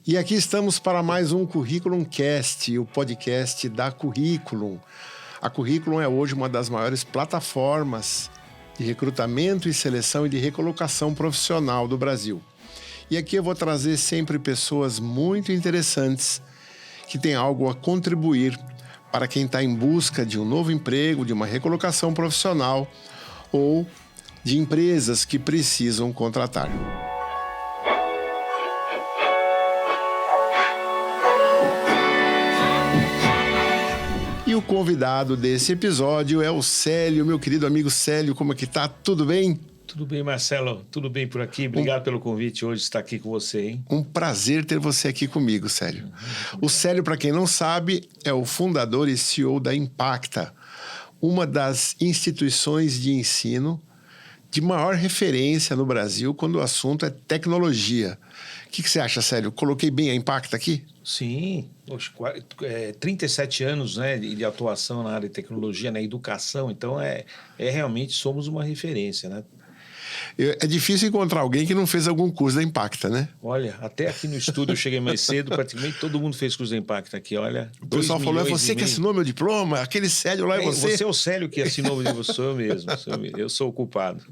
E aqui estamos para mais um Curriculum Cast, o podcast da Curriculum. A Curriculum é hoje uma das maiores plataformas de recrutamento e seleção e de recolocação profissional do Brasil. E aqui eu vou trazer sempre pessoas muito interessantes que têm algo a contribuir para quem está em busca de um novo emprego, de uma recolocação profissional ou de empresas que precisam contratar. E o convidado desse episódio é o Célio, meu querido amigo Célio. Como é que tá? Tudo bem? Tudo bem, Marcelo. Tudo bem por aqui. Obrigado pelo convite hoje estar aqui com você, hein? Um prazer ter você aqui comigo, Célio. O Célio, para quem não sabe, é o fundador e CEO da Impacta, uma das instituições de ensino de maior referência no Brasil quando o assunto é tecnologia. O que você acha, Célio? Coloquei bem a Impacta aqui? Sim, 37 anos, né, de atuação na área de tecnologia, na educação, então realmente somos uma referência, né? É difícil encontrar alguém que não fez algum curso da Impacta, né? Olha, até aqui no estúdio eu cheguei mais cedo, praticamente todo mundo fez curso da Impacta aqui, olha. O pessoal falou, é você que assinou meu diploma? Aquele Célio lá é você? Você é o Célio que assinou o livro, sou eu mesmo, eu sou o culpado,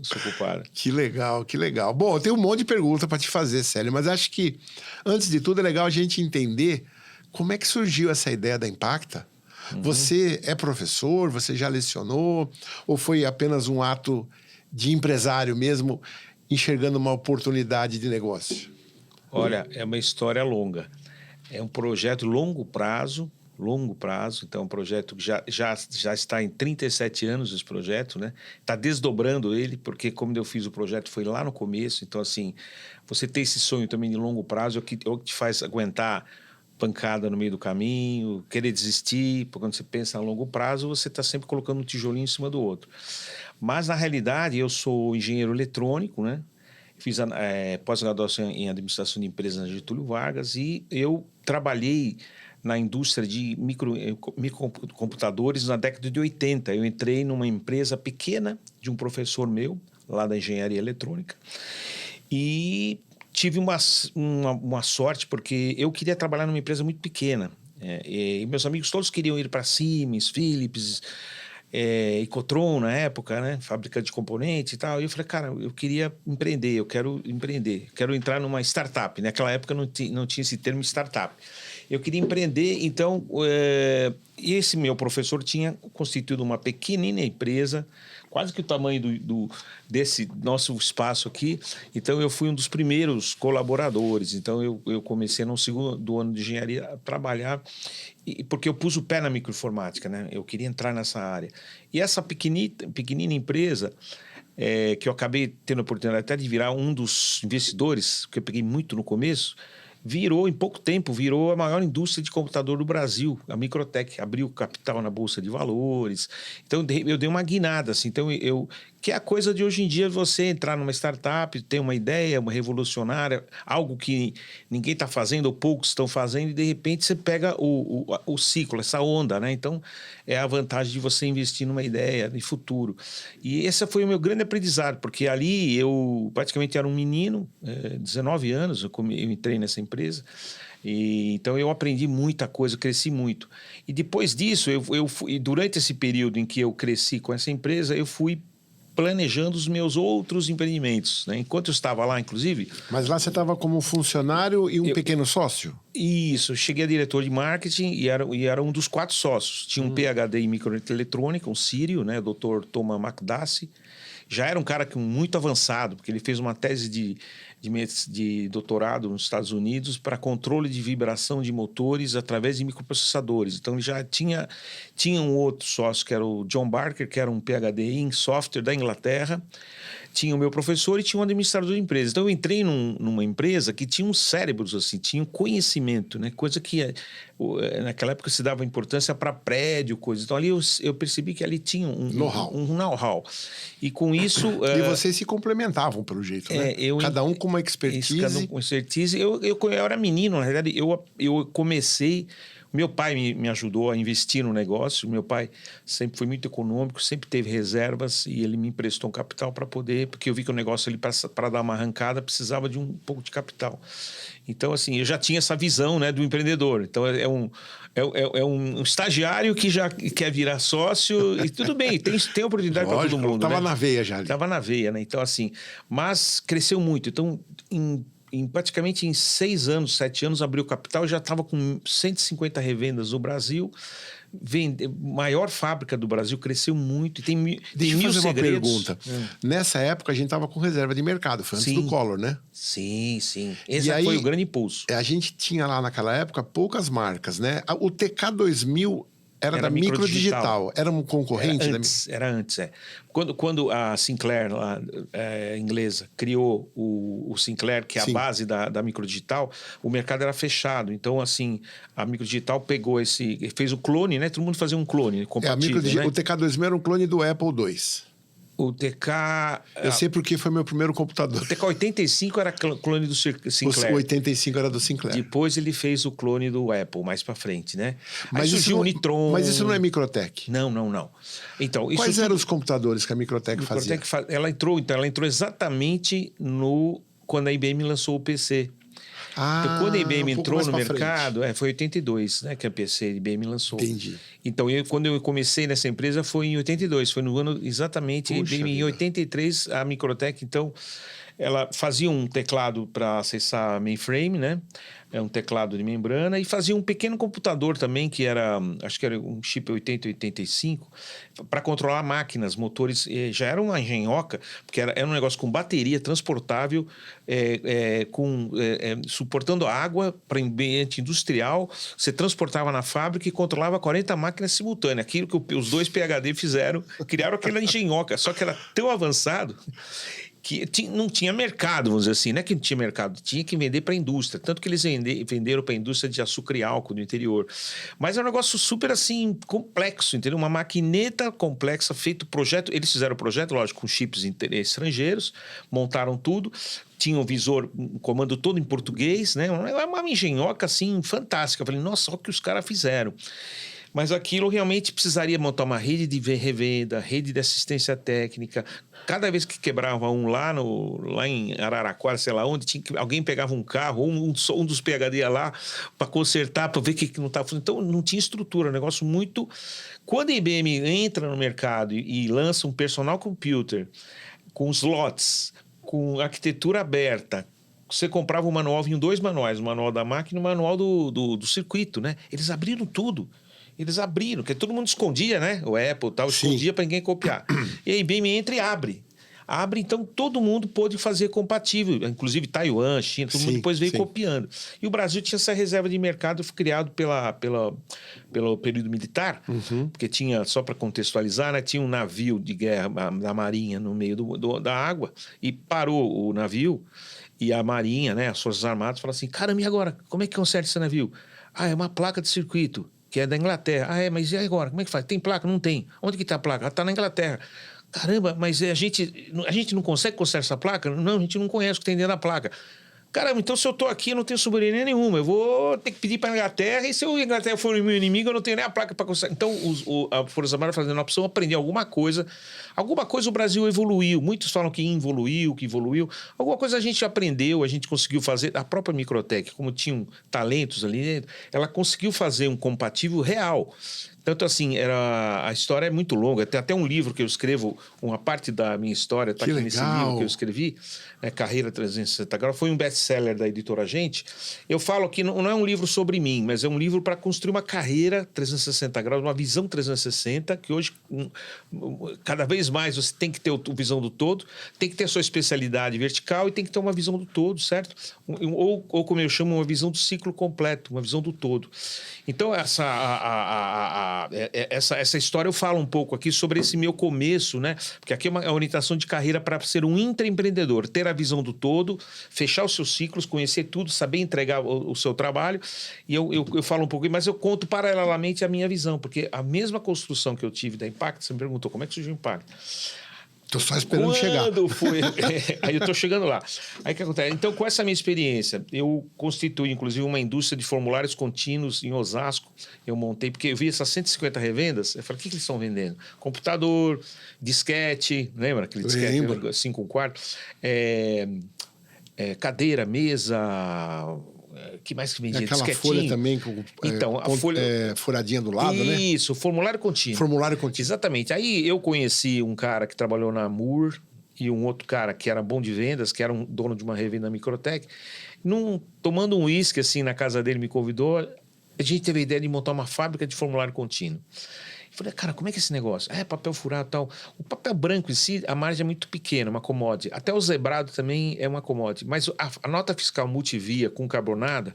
Que legal, que legal. Bom, eu tenho um monte de perguntas para te fazer, Célio, mas acho que, antes de tudo, é legal a gente entender como é que surgiu essa ideia da Impacta. Você é professor, você já lecionou, ou foi apenas um ato de empresário mesmo, enxergando uma oportunidade de negócio? Olha, é uma história longa. É um projeto longo prazo, então é um projeto que já está em 37 anos esse projeto, né? Está desdobrando ele, porque como eu fiz o projeto foi lá no começo, então assim, você ter esse sonho também de longo prazo é o que te faz aguentar pancada no meio do caminho, querer desistir, porque quando você pensa a longo prazo, você está sempre colocando um tijolinho em cima do outro. Mas, na realidade, eu sou engenheiro eletrônico, né? Fiz pós-graduação em administração de empresas na Getúlio Vargas e eu trabalhei na indústria de microcomputadores na década de 80. Eu entrei numa empresa pequena de um professor meu, lá da engenharia eletrônica, e tive uma sorte, porque eu queria trabalhar numa empresa muito pequena. E meus amigos todos queriam ir para Siemens, Philips, Ecotron na época, né? Fábrica de componentes e tal. E eu falei, cara, eu queria empreender, eu quero empreender, quero entrar numa startup. Naquela época não tinha esse termo startup. Eu queria empreender, então esse meu professor tinha constituído uma pequenina empresa, quase que o tamanho desse nosso espaço aqui. Então, eu fui um dos primeiros colaboradores. Então, eu comecei no segundo ano de engenharia a trabalhar, porque eu pus o pé na microinformática, né? Eu queria entrar nessa área. E essa pequenina empresa, que eu acabei tendo a oportunidade até de virar um dos investidores, que eu peguei muito no começo, em pouco tempo, virou a maior indústria de computador do Brasil. A Microtech abriu capital na Bolsa de Valores. Então, eu dei uma guinada, assim. Então, que é a coisa de hoje em dia, você entrar numa startup, ter uma ideia, uma revolucionária, algo que ninguém está fazendo ou poucos estão fazendo, e de repente você pega o ciclo, essa onda, né? Então, é a vantagem de você investir numa ideia de futuro. E esse foi o meu grande aprendizado, porque ali eu praticamente era um menino, 19 anos, eu entrei nessa empresa. Então eu aprendi muita coisa, cresci muito. E depois disso, durante esse período em que eu cresci com essa empresa, eu fui planejando os meus outros empreendimentos, né? Enquanto eu estava lá, inclusive... Mas lá você estava como funcionário e um pequeno sócio? Isso, eu cheguei a diretor de marketing e era um dos 4 sócios. Tinha um PhD em microeletrônica, um sírio, né? Dr. Thomas Makdassi. Já era um cara muito avançado, porque ele fez uma tese de doutorado nos Estados Unidos para controle de vibração de motores através de microprocessadores. Então, ele já tinha um outro sócio, que era o John Barker, que era um PhD em software da Inglaterra. Tinha o meu professor e tinha um administrador de empresa. Então, eu entrei numa empresa que tinha uns cérebros, assim, tinha um conhecimento, né? Coisa que naquela época se dava importância para prédio, coisa. Então, ali eu percebi que ali tinha um know-how. E com isso... E vocês se complementavam, pelo jeito, né? Cada um com uma expertise. Cada um com expertise. Eu era menino, na realidade, eu comecei Meu pai me ajudou a investir no negócio. Meu pai sempre foi muito econômico, sempre teve reservas e ele me emprestou um capital para poder, porque eu vi que o negócio ali para dar uma arrancada precisava de um pouco de capital. Então, assim, eu já tinha essa visão, né, do empreendedor. Então, é um estagiário que já quer virar sócio e tudo bem, tem oportunidade para todo mundo. Tava né? na veia já ali. Tava na veia, né? Então, assim, mas cresceu muito. Então, praticamente em 6 anos, 7 anos, abriu capital e já estava com 150 revendas no Brasil. Maior fábrica do Brasil, cresceu muito. Deixa eu fazer uma pergunta. Hum. Nessa época, a gente estava com reserva de mercado, foi antes do Collor, né? Sim. Esse foi o grande impulso. A gente tinha lá naquela época poucas marcas, né? O TK2000 era da Microdigital. Era um concorrente? Era antes. Quando a Sinclair, lá, inglesa, criou o Sinclair, que é a base da Microdigital, o mercado era fechado. Então, assim, a Microdigital pegou fez o clone, né? Todo mundo fazia um clone compatível, né? O TK2000 era um clone do Apple II. O TK... Eu sei porque foi meu primeiro computador. O TK85 era clone do Sinclair. O 85 era do Sinclair. Depois ele fez o clone do Apple, mais pra frente, né? Mas aí surgiu o Nitron... Mas isso não é Microtech? Não. Então, Quais eram os computadores que a Microtech fazia? Ela entrou exatamente quando a IBM lançou o PC. Então, quando a IBM entrou no mercado, foi em 82, né, que a PC IBM lançou. Entendi. Então, quando eu comecei nessa empresa foi em 82, foi no ano exatamente, em 83, a Microtech, então, ela fazia um teclado para acessar mainframe, né? É um teclado de membrana, e fazia um pequeno computador também, que era, acho que era um chip 8085, para controlar máquinas, motores. Já era uma engenhoca, porque era um negócio com bateria transportável, suportando água para ambiente industrial. Você transportava na fábrica e controlava 40 máquinas simultâneas. Aquilo que os dois PhD fizeram, criaram aquela engenhoca, só que era tão avançado que não tinha mercado, vamos dizer assim. Não é que não tinha mercado, tinha que vender para a indústria. Tanto que eles venderam para a indústria de açúcar e álcool do interior. Mas é um negócio super, assim, complexo, entendeu? Uma maquineta complexa, feito projeto. Eles fizeram o projeto, lógico, com chips estrangeiros, montaram tudo. Tinha um visor, um comando todo em português, né? É uma engenhoca, assim, fantástica. Eu falei, nossa, olha o que os caras fizeram. Mas aquilo realmente precisaria montar uma rede de revenda, rede de assistência técnica. Cada vez que quebrava um lá em Araraquara, sei lá onde, alguém pegava um carro, ou um dos PhD ia lá para consertar, para ver o que não estava funcionando. Então, não tinha estrutura, um negócio muito... Quando a IBM entra no mercado e lança um personal computer com slots, com arquitetura aberta, você comprava um manual, vinham 2 manuais, o manual da máquina e o manual do circuito, né? Eles abriram tudo. Eles abriram, porque todo mundo escondia, né? O Apple tal, escondia para ninguém copiar. E a IBM entra e abre. Então todo mundo pôde fazer compatível, inclusive Taiwan, China, todo mundo depois veio copiando. E o Brasil tinha essa reserva de mercado criado pelo período militar, porque tinha, só para contextualizar, né, tinha um navio de guerra da Marinha no meio da água e parou o navio e a Marinha, né, as Forças Armadas, falaram assim, caramba, e agora? Como é que conserta esse navio? É uma placa de circuito, que é da Inglaterra. Mas e agora? Como é que faz? Tem placa? Não tem. Onde que está a placa? Ela está na Inglaterra. Caramba, mas a gente não consegue consertar essa placa? Não, a gente não conhece o que tem dentro da placa. Caramba, então se eu estou aqui, eu não tenho soberania nenhuma. Eu vou ter que pedir para a Inglaterra, e se a Inglaterra for o meu inimigo, eu não tenho nem a placa para consertar. Então, a Força Armada fazendo a opção, aprender alguma coisa. Alguma coisa o Brasil evoluiu. Muitos falam que evoluiu. Alguma coisa a gente aprendeu, a gente conseguiu fazer. A própria Microtech, como tinham talentos ali dentro, ela conseguiu fazer um compatível real. Tanto assim, a história é muito longa. Tem até um livro que eu escrevo, uma parte da minha história está aqui nesse livro que eu escrevi, Carreira 360 Graus. Foi um best-seller da editora Gente. Eu falo que não é um livro sobre mim, mas é um livro para construir uma carreira 360 graus, uma visão 360, que hoje, cada vez mais, você tem que ter a visão do todo, tem que ter a sua especialidade vertical e tem que ter uma visão do todo, certo? Ou como eu chamo, uma visão do ciclo completo, uma visão do todo. Então, essa história eu falo um pouco aqui sobre esse meu começo, né? Porque aqui é uma orientação de carreira para ser um intraempreendedor, ter a visão do todo, fechar os seus ciclos, conhecer tudo, saber entregar o seu trabalho. E eu falo um pouquinho, mas eu conto paralelamente a minha visão, porque a mesma construção que eu tive da Impact, você me perguntou como é que surgiu o Impact. Tô só esperando chegar. Foi... Aí eu tô chegando lá. Aí o que acontece? Então, com essa minha experiência, eu constituí, inclusive, uma indústria de formulários contínuos em Osasco. Eu montei, porque eu vi essas 150 revendas. Eu falei, o que eles estão vendendo? Computador, disquete, lembra aquele disquete? 5 1/4. Cadeira, mesa... que mais que vendia? Aquela folha também com então, a folha... furadinha do lado, né? Isso, formulário contínuo. Formulário contínuo. Exatamente. Aí eu conheci um cara que trabalhou na Moore e um outro cara que era bom de vendas, que era um dono de uma revenda Microtech. Tomando um uísque assim na casa dele, me convidou. A gente teve a ideia de montar uma fábrica de formulário contínuo. Falei, cara, como é que é esse negócio? Papel furado e tal. O papel branco em si, a margem é muito pequena, uma commodity. Até o zebrado também é uma commodity. Mas a nota fiscal multivia com carbonada,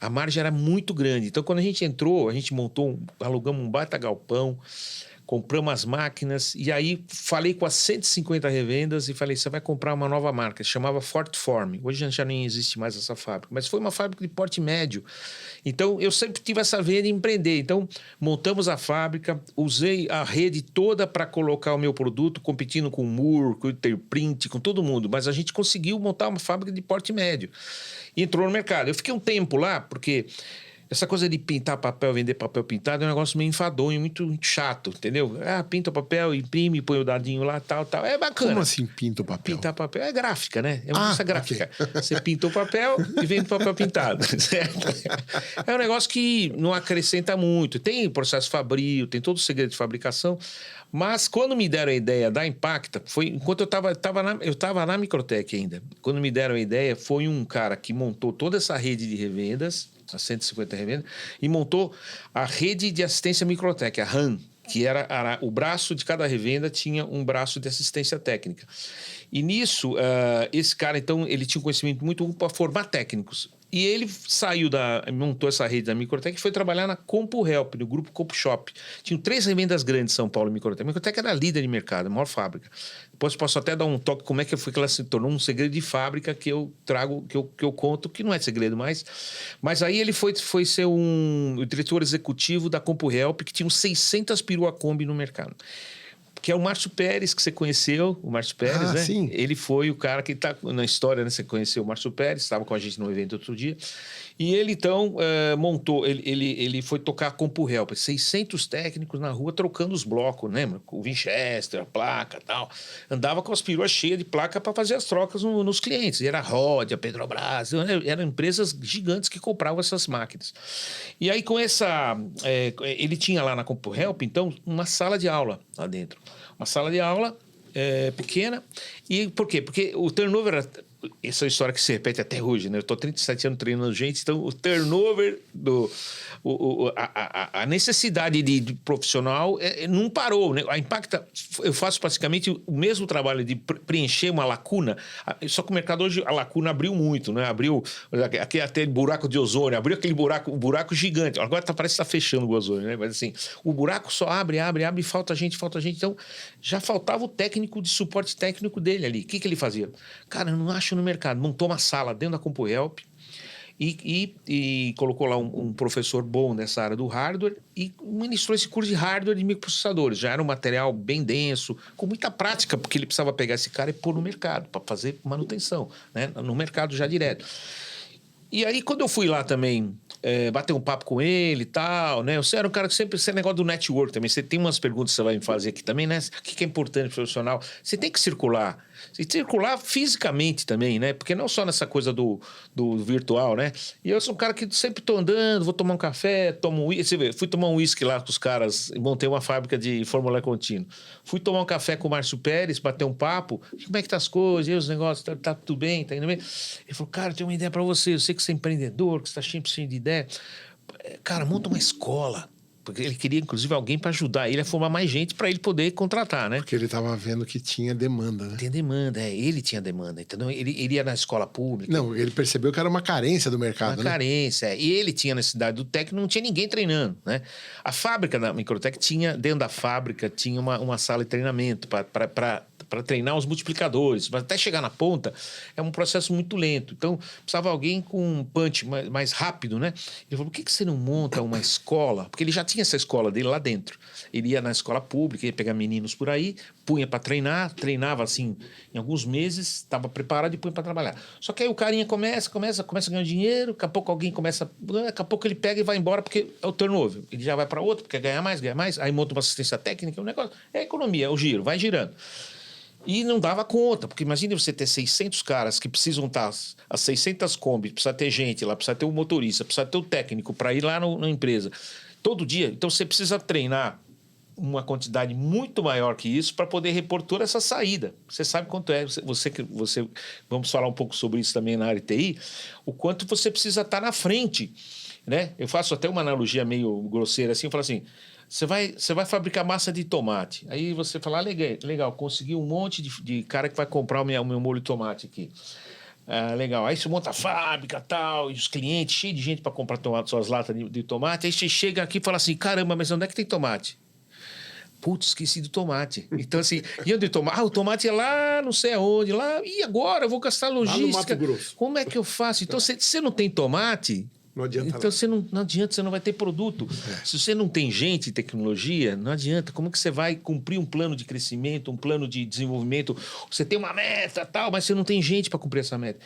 a margem era muito grande. Então, quando a gente entrou, a gente alugamos um baita galpão, compramos as máquinas e aí falei com as 150 revendas e falei, você vai comprar uma nova marca, se chamava Fortform. Hoje já nem existe mais essa fábrica, mas foi uma fábrica de porte médio. Então, eu sempre tive essa veia de empreender. Então, montamos a fábrica, usei a rede toda para colocar o meu produto, competindo com o Moore, com o Interprint, com todo mundo, mas a gente conseguiu montar uma fábrica de porte médio. E entrou no mercado. Eu fiquei um tempo lá, porque... essa coisa de pintar papel, vender papel pintado é um negócio meio enfadonho, muito chato, entendeu? Pinta o papel, imprime, põe o dadinho lá, tal. É bacana. Como assim pinta o papel? Pintar papel é gráfica, né? É uma coisa gráfica. Okay. Você pinta o papel e vende papel pintado, certo? É um negócio que não acrescenta muito. Tem processo fabril, tem todo o segredo de fabricação. Mas quando me deram a ideia da Impacta, foi enquanto eu estava na Microtech ainda. Quando me deram a ideia, foi um cara que montou toda essa rede de revendas, as 150 revendas, e montou a rede de assistência Microtech, a RAM, que era o braço de cada revenda tinha um braço de assistência técnica. E nisso, esse cara, então, ele tinha um conhecimento muito bom para formar técnicos. E ele montou essa rede da Microtech e foi trabalhar na CompuHelp, no grupo CompuShop. Tinham 3 revendas grandes em São Paulo, Microtech. A Microtech era líder de mercado, a maior fábrica. Depois posso até dar um toque como é que foi que ela se tornou um segredo de fábrica que eu trago, que eu conto, que não é segredo mais. Mas aí ele foi ser o diretor executivo da CompuHelp, que tinha 600 perua Kombi no mercado. Que é o Márcio Pérez, que você conheceu, o Márcio Pérez, né? Sim. Ele foi o cara que está na história, né? Você conheceu o Márcio Pérez, estava com a gente no evento outro dia. E ele, então, montou, ele foi tocar a CompuHelp, 600 técnicos na rua trocando os blocos, lembra? O Winchester, a placa e tal. Andava com as peruas cheias de placa para fazer as trocas nos clientes. E era a Rode, a Petrobras, eram empresas gigantes que compravam essas máquinas. E aí, com essa... ele tinha lá na CompuHelp, então, uma sala de aula lá dentro. Uma sala de aula pequena. E por quê? Porque o turnover era... Essa é uma história que se repete até hoje, né? Eu estou há 37 anos treinando gente, então o turnover, a necessidade de profissional não parou, né? A Impacta, eu faço praticamente o mesmo trabalho de preencher uma lacuna, só que o mercado hoje, a lacuna abriu muito, né? Abriu até buraco de ozônio, abriu aquele buraco gigante. Agora parece que está fechando o ozônio, né? Mas assim, o buraco só abre, e falta gente. Então, já faltava o técnico de suporte técnico dele ali. O que ele fazia? Cara, eu não acho no mercado. Montou uma sala dentro da CompuHelp e colocou lá um professor bom nessa área do hardware e ministrou esse curso de hardware de microprocessadores. Já era um material bem denso, com muita prática, porque ele precisava pegar esse cara e pôr no mercado para fazer manutenção, né? No mercado já direto. E aí, quando eu fui lá também bater um papo com ele e tal, né? Você era um cara que sempre... Esse negócio do network também. Você tem umas perguntas que você vai me fazer aqui também, né? O que é importante para o profissional? Você tem que circular. E circular fisicamente também, né? Porque não só nessa coisa do virtual, né? E eu sou um cara que sempre estou andando, vou tomar um café, tomo um uísque. Você vê, fui tomar um uísque lá com os caras, montei uma fábrica de formulário contínuo. Fui tomar um café com o Márcio Pérez, bater um papo. Como é que tá as coisas? E os negócios? Tá tudo bem? Tá indo bem? Ele falou, cara, eu tenho uma ideia para você. Eu sei que você é empreendedor, que você está cheio de ideia. Cara, monta uma escola. Porque ele queria, inclusive, alguém para ajudar ele a formar mais gente para ele poder contratar, né? Porque ele estava vendo que tinha demanda, né? Tem demanda, ele tinha demanda, entendeu? Ele ia na escola pública. Não, ele percebeu que era uma carência do mercado, né? Uma carência, E ele tinha necessidade do técnico, não tinha ninguém treinando, né? A fábrica da Microtech tinha, dentro da fábrica, tinha uma sala de treinamento para para treinar os multiplicadores. Mas até chegar na ponta é um processo muito lento. Então, precisava alguém com um punch mais rápido, né? Ele falou, por que você não monta uma escola? Porque ele já tinha essa escola dele lá dentro. Ele ia na escola pública, ia pegar meninos por aí, punha para treinar, treinava assim em alguns meses, estava preparado e punha para trabalhar. Só que aí o carinha começa a ganhar dinheiro, daqui a pouco alguém começa, daqui a pouco ele pega e vai embora porque é o turnover. Ele já vai para outro, porque quer ganhar mais, aí monta uma assistência técnica, um negócio. É a economia, é o giro, vai girando. E não dava conta, porque imagine você ter 600 caras que precisam estar as 600 Kombi, precisa ter gente lá, precisa ter um motorista, precisa ter um técnico para ir lá na empresa todo dia. Então você precisa treinar uma quantidade muito maior que isso para poder repor toda essa saída. Você sabe quanto é, vamos falar um pouco sobre isso também na área de TI, o quanto você precisa estar na frente, né? Eu faço até uma analogia meio grosseira assim, eu falo assim, você vai fabricar massa de tomate, aí você fala, legal, consegui um monte de cara que vai comprar o meu molho de tomate aqui. Legal, aí você monta a fábrica tal, e os clientes, cheio de gente para comprar suas latas de tomate, aí você chega aqui e fala assim, caramba, mas onde é que tem tomate? Putz, esqueci do tomate. Então, assim, e onde tomate? O tomate é lá, não sei aonde, lá. E agora? Eu vou gastar logística. Lá no Mato Grosso. Como é que eu faço? Então, se você não tem tomate, não adianta. Então, você não adianta, você não vai ter produto. Se você não tem gente e tecnologia, não adianta. Como que você vai cumprir um plano de crescimento, um plano de desenvolvimento? Você tem uma meta, tal, mas você não tem gente para cumprir essa meta.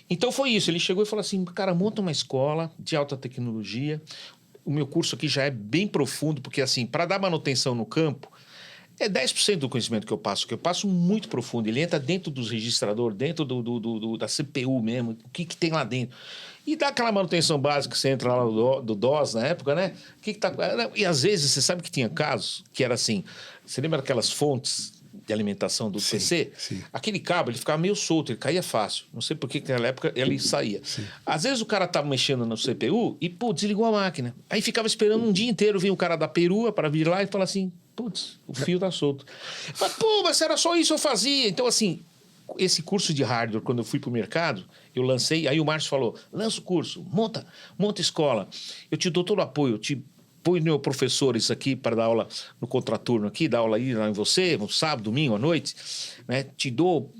Então, foi isso. Ele chegou e falou assim, cara, monta uma escola de alta tecnologia. O meu curso aqui já é bem profundo, porque, assim, para dar manutenção no campo, é 10% do conhecimento que eu passo muito profundo. Ele entra dentro dos registradores, dentro da CPU mesmo, o que tem lá dentro. E dá aquela manutenção básica que você entra lá do DOS na época, né? E às vezes, você sabe que tinha casos que era assim, você lembra daquelas fontes de alimentação do PC? Sim. Aquele cabo, ele ficava meio solto, ele caía fácil. Não sei por que naquela época ele saía. Sim. Às vezes o cara estava mexendo no CPU e, desligou a máquina. Aí ficava esperando um dia inteiro, vinha o cara da perua para vir lá e falar assim, putz, o fio tá solto. Mas era só isso que eu fazia. Então, assim, esse curso de hardware, quando eu fui pro mercado, eu lancei, aí o Márcio falou, lança o curso, monta escola, eu te dou todo o apoio, eu te põe meu professores aqui para dar aula no contraturno aqui, dar aula aí lá em você, no sábado, domingo, à noite, né? Te dou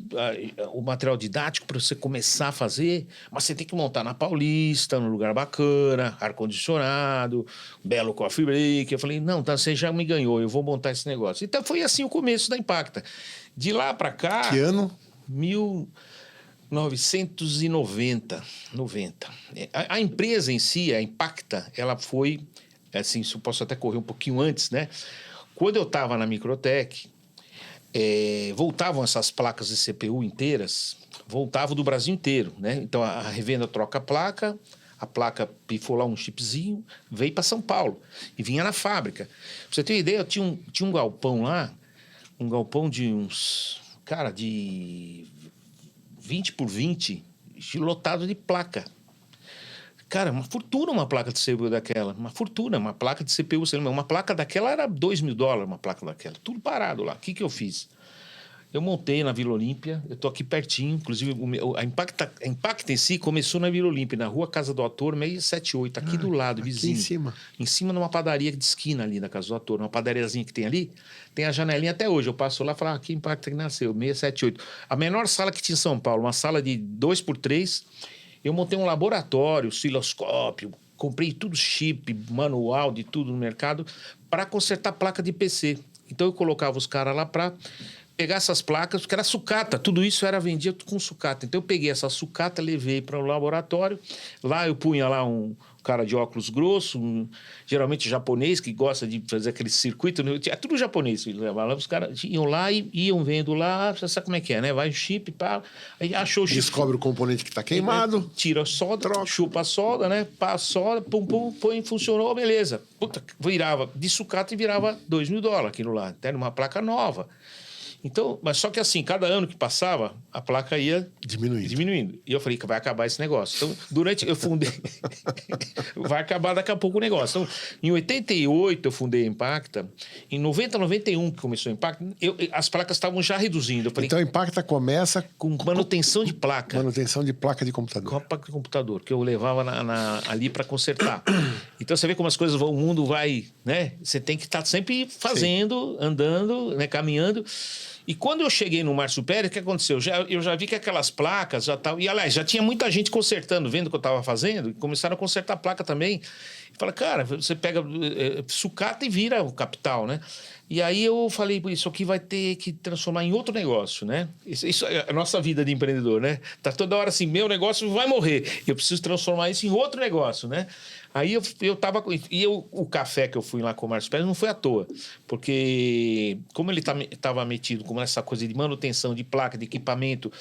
o material didático para você começar a fazer, mas você tem que montar na Paulista, num lugar bacana, ar-condicionado, belo coffee break. Eu falei, não, tá, você já me ganhou, eu vou montar esse negócio. Então foi assim o começo da Impacta. De lá para cá... Que ano? 1990. A empresa em si, a Impacta, ela foi... assim, eu posso até correr um pouquinho antes, né? Quando eu estava na Microtech, voltavam essas placas de CPU inteiras, voltavam do Brasil inteiro, né? Então, a revenda troca a placa pifou lá um chipzinho, veio para São Paulo e vinha na fábrica. Pra você ter uma ideia, eu tinha um galpão lá, um galpão de uns... cara, de 20 por 20, lotado de placa. Cara, uma fortuna uma placa de CPU daquela. Uma fortuna, uma placa de CPU. Uma placa daquela era $2.000, uma placa daquela. Tudo parado lá. O que eu fiz? Eu montei na Vila Olímpia. Eu tô aqui pertinho. Inclusive, a Impacta em si começou na Vila Olímpia, na rua Casa do Ator, 678, aqui do lado, vizinho. Aqui em cima. Em cima de uma padaria de esquina ali na Casa do Ator. Uma padariazinha que tem ali. Tem a janelinha até hoje. Eu passo lá e falo, aqui Impacta que nasceu, 678. A menor sala que tinha em São Paulo, uma sala de 2x3. Eu montei um laboratório, osciloscópio, comprei tudo chip, manual de tudo no mercado para consertar placa de PC. Então eu colocava os caras lá para pegar essas placas, porque era sucata, tudo isso era vendido com sucata. Então eu peguei essa sucata, levei para o laboratório, lá eu punha lá um cara de óculos grosso, geralmente japonês, que gosta de fazer aquele circuito, né? É tudo japonês. Os caras iam lá e iam vendo lá, você sabe como é que é, né? Vai o chip, pá, aí achou o chip. Descobre o componente que está queimado. Tira a solda, troca. Chupa a solda, né? Passa a solda, põe, funcionou, beleza. Puta, virava de sucata e virava $2.000 aquilo lá. Até numa placa nova. Então, mas só que assim, cada ano que passava, a placa ia diminuindo. E eu falei que vai acabar esse negócio. Então, eu fundei... vai acabar daqui a pouco o negócio. Então, em 88 eu fundei a Impacta. Em 90, 91 que começou a Impacta, as placas estavam já reduzindo. Eu falei, então a Impacta começa... com manutenção de placa. Manutenção de placa de computador. Com a placa de computador, que eu levava ali para consertar. Então, você vê como as coisas vão, o mundo vai, né? Você tem que estar sempre fazendo, andando, né? Caminhando. E quando eu cheguei no Márcio Pérez, o que aconteceu? Eu já vi que aquelas placas já estavam... E, aliás, já tinha muita gente consertando, vendo o que eu estava fazendo, e começaram a consertar a placa também. E fala, cara, você pega sucata e vira o capital, né? E aí eu falei, isso aqui vai ter que transformar em outro negócio, né? Isso é a nossa vida de empreendedor, né? Tá toda hora assim, meu negócio vai morrer. Eu preciso transformar isso em outro negócio, né? Aí eu tava... o café que eu fui lá com o Márcio Pérez não foi à toa. Porque como ele estava metido com essa coisa de manutenção de placa, de equipamento,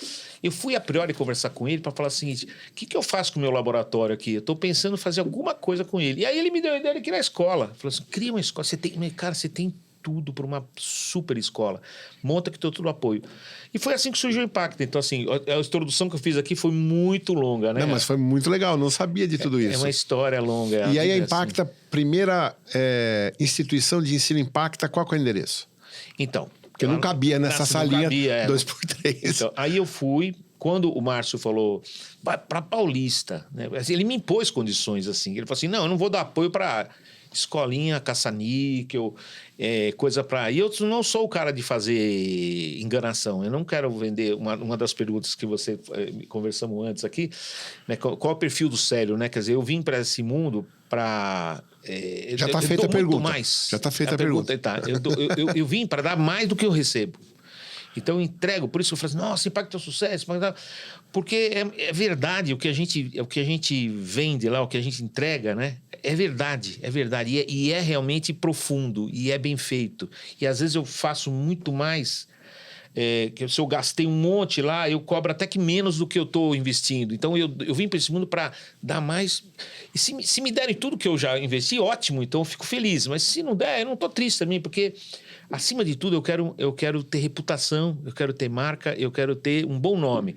eu fui a priori conversar com ele para falar o seguinte, o que eu faço com o meu laboratório aqui? Eu estou pensando em fazer alguma coisa com ele. E aí ele me deu a ideia de criar a escola. Falou assim, cria uma escola. Cara, você tem tudo para uma super escola. Monta que todo apoio. E foi assim que surgiu o Impacta. Então, assim, a introdução que eu fiz aqui foi muito longa, né? Não, mas foi muito legal, não sabia de tudo isso. É uma história longa. E aí a Impacta, assim, primeira instituição de ensino Impacta, qual que é o endereço? Então... Porque não cabia nessa salinha 2x3. Então, aí eu fui... Quando o Márcio falou, vai para Paulista, né? Ele me impôs condições assim. Ele falou assim, não, eu não vou dar apoio para escolinha, caça-níquel, coisa para... E eu não sou o cara de fazer enganação. Eu não quero vender... Uma das perguntas que você conversamos antes aqui, né? Qual é o perfil do Célio, né? Quer dizer, eu vim para esse mundo para... já está feita a pergunta. Já está feita a pergunta. Tá. Eu vim para dar mais do que eu recebo. Então eu entrego, por isso eu falo assim, nossa, Impacta é um sucesso, porque é verdade o que a gente vende lá, o que a gente entrega, né? É verdade. E é realmente profundo, e é bem feito. E às vezes eu faço muito mais, que se eu gastei um monte lá, eu cobro até que menos do que eu estou investindo. Então eu vim para esse mundo para dar mais. E se me derem tudo que eu já investi, ótimo, então eu fico feliz. Mas se não der, eu não estou triste também, porque... Acima de tudo, eu quero ter reputação, eu quero ter marca, eu quero ter um bom nome.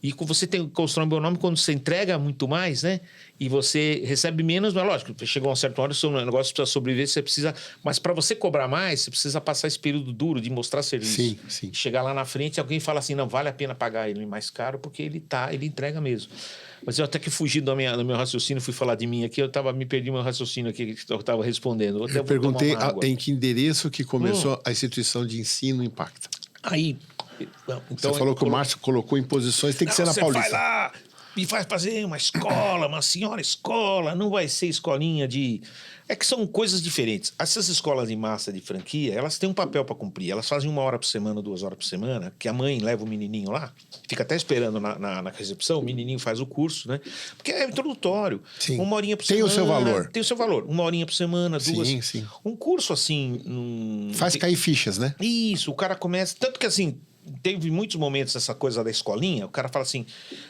E você constrói um bom nome quando você entrega muito mais, né? E você recebe menos, mas lógico, chegou a uma certa hora, o seu negócio precisa sobreviver, você precisa... Mas para você cobrar mais, você precisa passar esse período duro de mostrar serviço. Sim, sim. Chegar lá na frente, alguém fala assim, não, vale a pena pagar ele mais caro, porque ele entrega mesmo. Mas eu até que fugi do meu raciocínio, fui falar de mim aqui, me perdi meu raciocínio aqui que eu estava respondendo. Eu perguntei em que endereço que começou a instituição de ensino Impacta. Aí... Então, você falou que o Márcio colocou em posições, tem que ser na Paulista. Você vai lá e vai fazer uma escola, uma senhora escola, não vai ser escolinha de... É que são coisas diferentes. Essas escolas de massa de franquia, elas têm um papel para cumprir. Elas fazem 1 hora por semana, 2 horas por semana, que a mãe leva o menininho lá, fica até esperando na recepção, o menininho faz o curso, né? Porque é introdutório. Sim. 1 horinha por semana. Tem o seu valor. Tem o seu valor. 1 horinha por semana, 2. Sim, sim. Um curso assim... Faz cair fichas, né? Isso, o cara começa... Tanto que assim... Teve muitos momentos essa coisa da escolinha, o cara fala assim,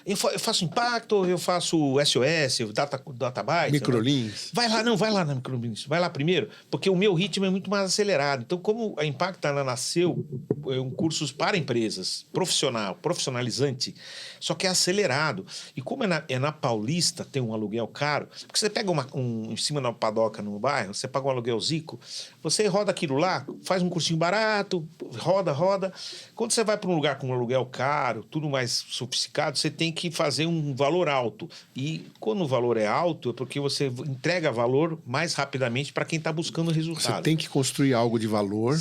eu faço Impacto, eu faço SOS, Databyte. Microlins. Vai lá na Microlins, vai lá primeiro, porque o meu ritmo é muito mais acelerado. Então, como a Impacto ela nasceu um curso para empresas, profissionalizante, só que é acelerado. E como é na Paulista, tem um aluguel caro, porque você pega em cima da padoca no bairro, você paga um aluguel zico, você roda aquilo lá, faz um cursinho barato, roda. Quando você vai para um lugar com um aluguel caro, tudo mais sofisticado, você tem que fazer um valor alto. E quando o valor é alto, é porque você entrega valor mais rapidamente para quem está buscando resultado. Você tem que construir algo de valor,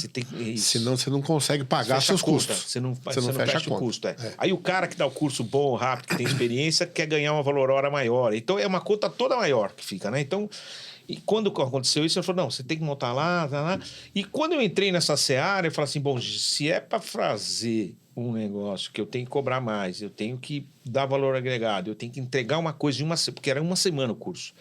senão você não consegue pagar seus custos. Você não fecha o custo. Aí o cara que dá o curso bom, rápido, que tem experiência, quer ganhar uma valor hora maior. Então é uma conta toda maior que fica, né? Então... E quando aconteceu isso, ele falou, não, você tem que montar lá, tá lá. E quando eu entrei nessa seara, eu falei assim, bom, se é para fazer um negócio que eu tenho que cobrar mais, eu tenho que dar valor agregado, eu tenho que entregar uma coisa porque era 1 semana o curso.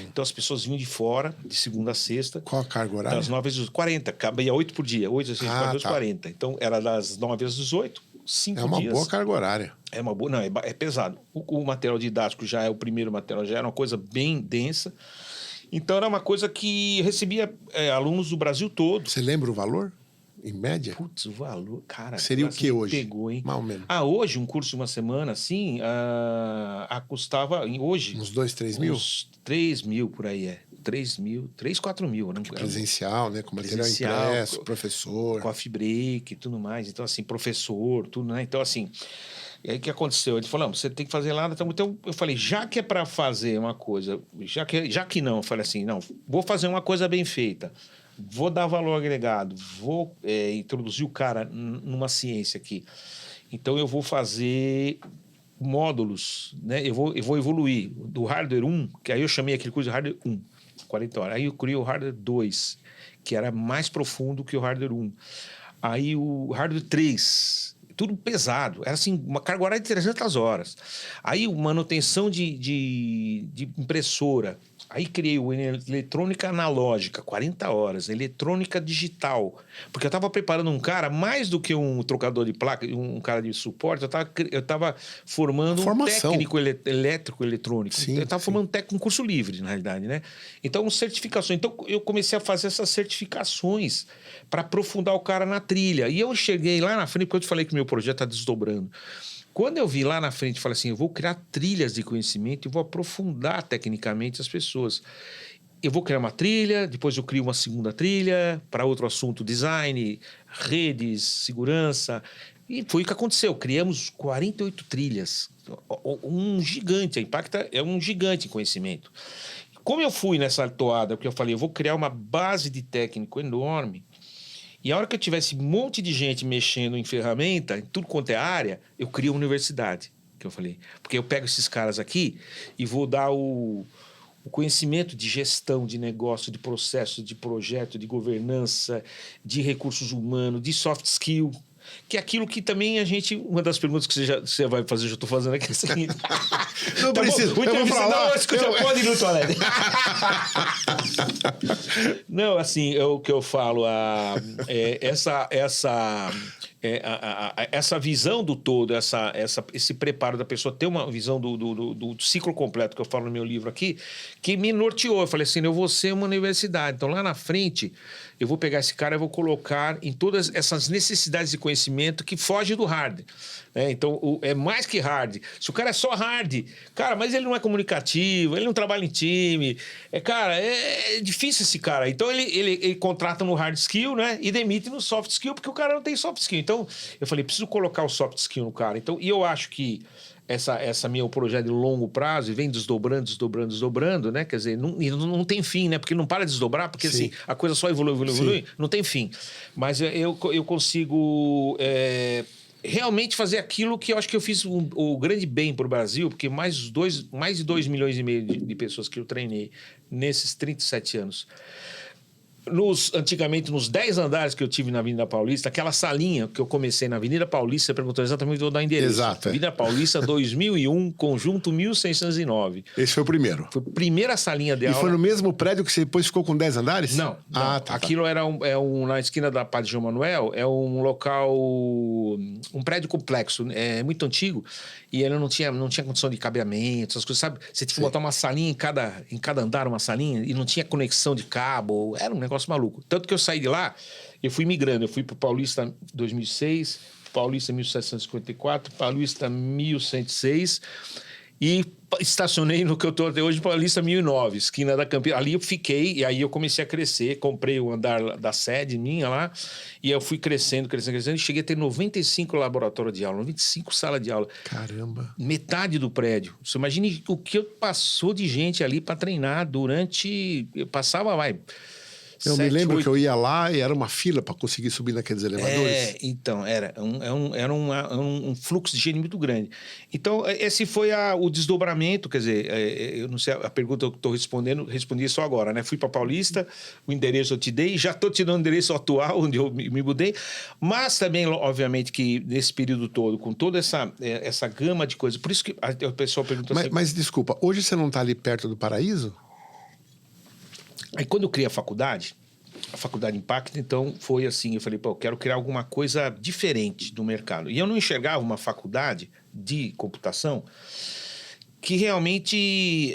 Então as pessoas vinham de fora, de segunda a sexta. Qual a carga horária? Das 9 às 18, 40, cabia 8 por dia, 8 às 6, 40. Então era das 9 às 18, 5 dias. É uma boa carga horária. É uma boa, não, é pesado. O material didático já é o primeiro material, já era uma coisa bem densa. Então, era uma coisa que recebia alunos do Brasil todo. Você lembra o valor, em média? Putz, o valor, cara... Seria o que hoje? Pegou, hein? Mais ou menos. Hoje, um curso de 1 semana, assim, custava... Hoje... Uns 2, 3 mil? Uns 3 mil, por aí, 3 mil, 3, 4 mil. Né? Presencial, né? Com material impresso, professor. Coffee break e tudo mais. Então, assim, professor, tudo, né? Então, assim... E aí o que aconteceu? Ele falou, não, você tem que fazer lá. Então eu falei, já que é para fazer uma coisa, já que não, eu falei assim, não, vou fazer uma coisa bem feita. vou dar valor agregado, vou introduzir o cara numa ciência aqui. Então, eu vou fazer módulos, né? Eu vou evoluir do hardware 1, que aí eu chamei aquele curso de hardware 1, 40 horas. Aí eu criei o hardware 2, que era mais profundo que o hardware 1. Aí o hardware 3, tudo pesado. Era assim, uma carga horária de 300 horas. Aí manutenção de impressora. Aí criei o eletrônica analógica, 40 horas, eletrônica digital. Porque eu estava preparando um cara, mais do que um trocador de placa, um cara de suporte, eu estava formando um técnico elétrico eletrônico. Sim, eu estava formando um curso livre, na realidade, né? Então, certificações. Então, eu comecei a fazer essas certificações para aprofundar o cara na trilha. E eu cheguei lá na frente, porque eu te falei que meu projeto está desdobrando. Quando eu vi lá na frente, falei assim, eu vou criar trilhas de conhecimento e vou aprofundar tecnicamente as pessoas. Eu vou criar uma trilha, depois eu crio uma segunda trilha para outro assunto, design, redes, segurança. E foi o que aconteceu. Criamos 48 trilhas. Um gigante. A Impacta é um gigante em conhecimento. Como eu fui nessa toada, porque eu falei, eu vou criar uma base de técnico enorme, e a hora que eu tivesse um monte de gente mexendo em ferramenta, em tudo quanto é área, eu crio uma universidade, que eu falei. Porque eu pego esses caras aqui e vou dar o conhecimento de gestão, de negócio, de processo, de projeto, de governança, de recursos humanos, de soft skill, que é aquilo que também a gente... Uma das perguntas que você vai fazer, eu já estou fazendo aqui, é a seguinte. Não precisa, eu vou falar. Pode ir no toalete. Não, assim, o que eu falo, essa visão do todo, esse preparo da pessoa ter uma visão do ciclo completo que eu falo no meu livro aqui, que me norteou. Eu falei assim, eu vou ser uma universidade. Então, lá na frente, eu vou pegar esse cara e vou colocar em todas essas necessidades de conhecimento que fogem do hard. Então, é mais que hard. Se o cara é só hard, cara, mas ele não é comunicativo, ele não trabalha em time. Cara, é difícil esse cara. Então, ele contrata no hard skill, né? E demite no soft skill, porque o cara não tem soft skill. Então, eu falei, preciso colocar o soft skill no cara. Então, e eu acho que essa meu projeto de longo prazo, e vem desdobrando, né? Quer dizer, não tem fim, né? Porque não para de desdobrar, porque assim, a coisa só evolui, não tem fim. Mas eu consigo realmente fazer aquilo que eu acho que eu fiz o grande bem para o Brasil, porque mais de 2,5 milhões de pessoas que eu treinei nesses 37 anos. Antigamente, nos 10 andares que eu tive na Avenida Paulista, aquela salinha que eu comecei na Avenida Paulista, você perguntou exatamente, vou dar endereço. Exato. Avenida Paulista, 2001, conjunto 1609. Esse foi o primeiro? Foi a primeira salinha de aula. E foi no mesmo prédio que você depois ficou com 10 andares? Não. Ah, tá. Aquilo era na esquina da Padre João Manuel, é um local, um prédio complexo, é muito antigo, e ele não tinha condição de cabeamento, essas coisas, sabe? Você tinha que botar uma salinha em cada andar, uma salinha, e não tinha conexão de cabo, era um negócio maluco. Tanto que eu saí de lá, eu fui migrando. Eu fui para Paulista 2006, Paulista 1754, Paulista 1106 e estacionei no que eu estou até hoje, Paulista 1009, esquina da Campinas. Ali eu fiquei e aí eu comecei a crescer, comprei o andar da sede minha lá e eu fui crescendo e cheguei a ter 95 laboratórios de aula, 95 salas de aula. Caramba! Metade do prédio. Você imagine o que passou de gente ali para treinar durante... Eu passava, Eu me lembro que eu ia lá e era uma fila para conseguir subir naqueles elevadores. Então, era um fluxo de gente muito grande. Então, esse foi o desdobramento, quer dizer, eu não sei, a pergunta que eu estou respondendo, respondi só agora, né? Fui para Paulista, o endereço eu te dei, já estou te dando o endereço atual, onde eu me mudei, mas também, obviamente, que nesse período todo, com toda essa gama de coisas, por isso que o pessoal perguntou assim... Mas, desculpa, hoje você não está ali perto do Paraíso? Aí quando eu criei a faculdade Impacta, então foi assim, eu falei, eu quero criar alguma coisa diferente do mercado. E eu não enxergava uma faculdade de computação que realmente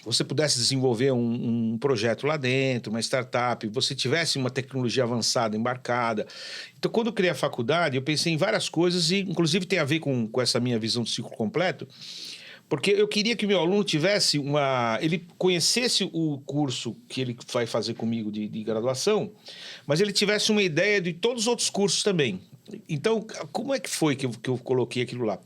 você pudesse desenvolver um projeto lá dentro, uma startup, você tivesse uma tecnologia avançada, embarcada. Então, quando eu criei a faculdade, eu pensei em várias coisas e, inclusive, tem a ver com essa minha visão do ciclo completo, porque eu queria que o meu aluno tivesse ele conhecesse o curso que ele vai fazer comigo de graduação, mas ele tivesse uma ideia de todos os outros cursos também. Então, como é que foi que eu coloquei aquilo lá?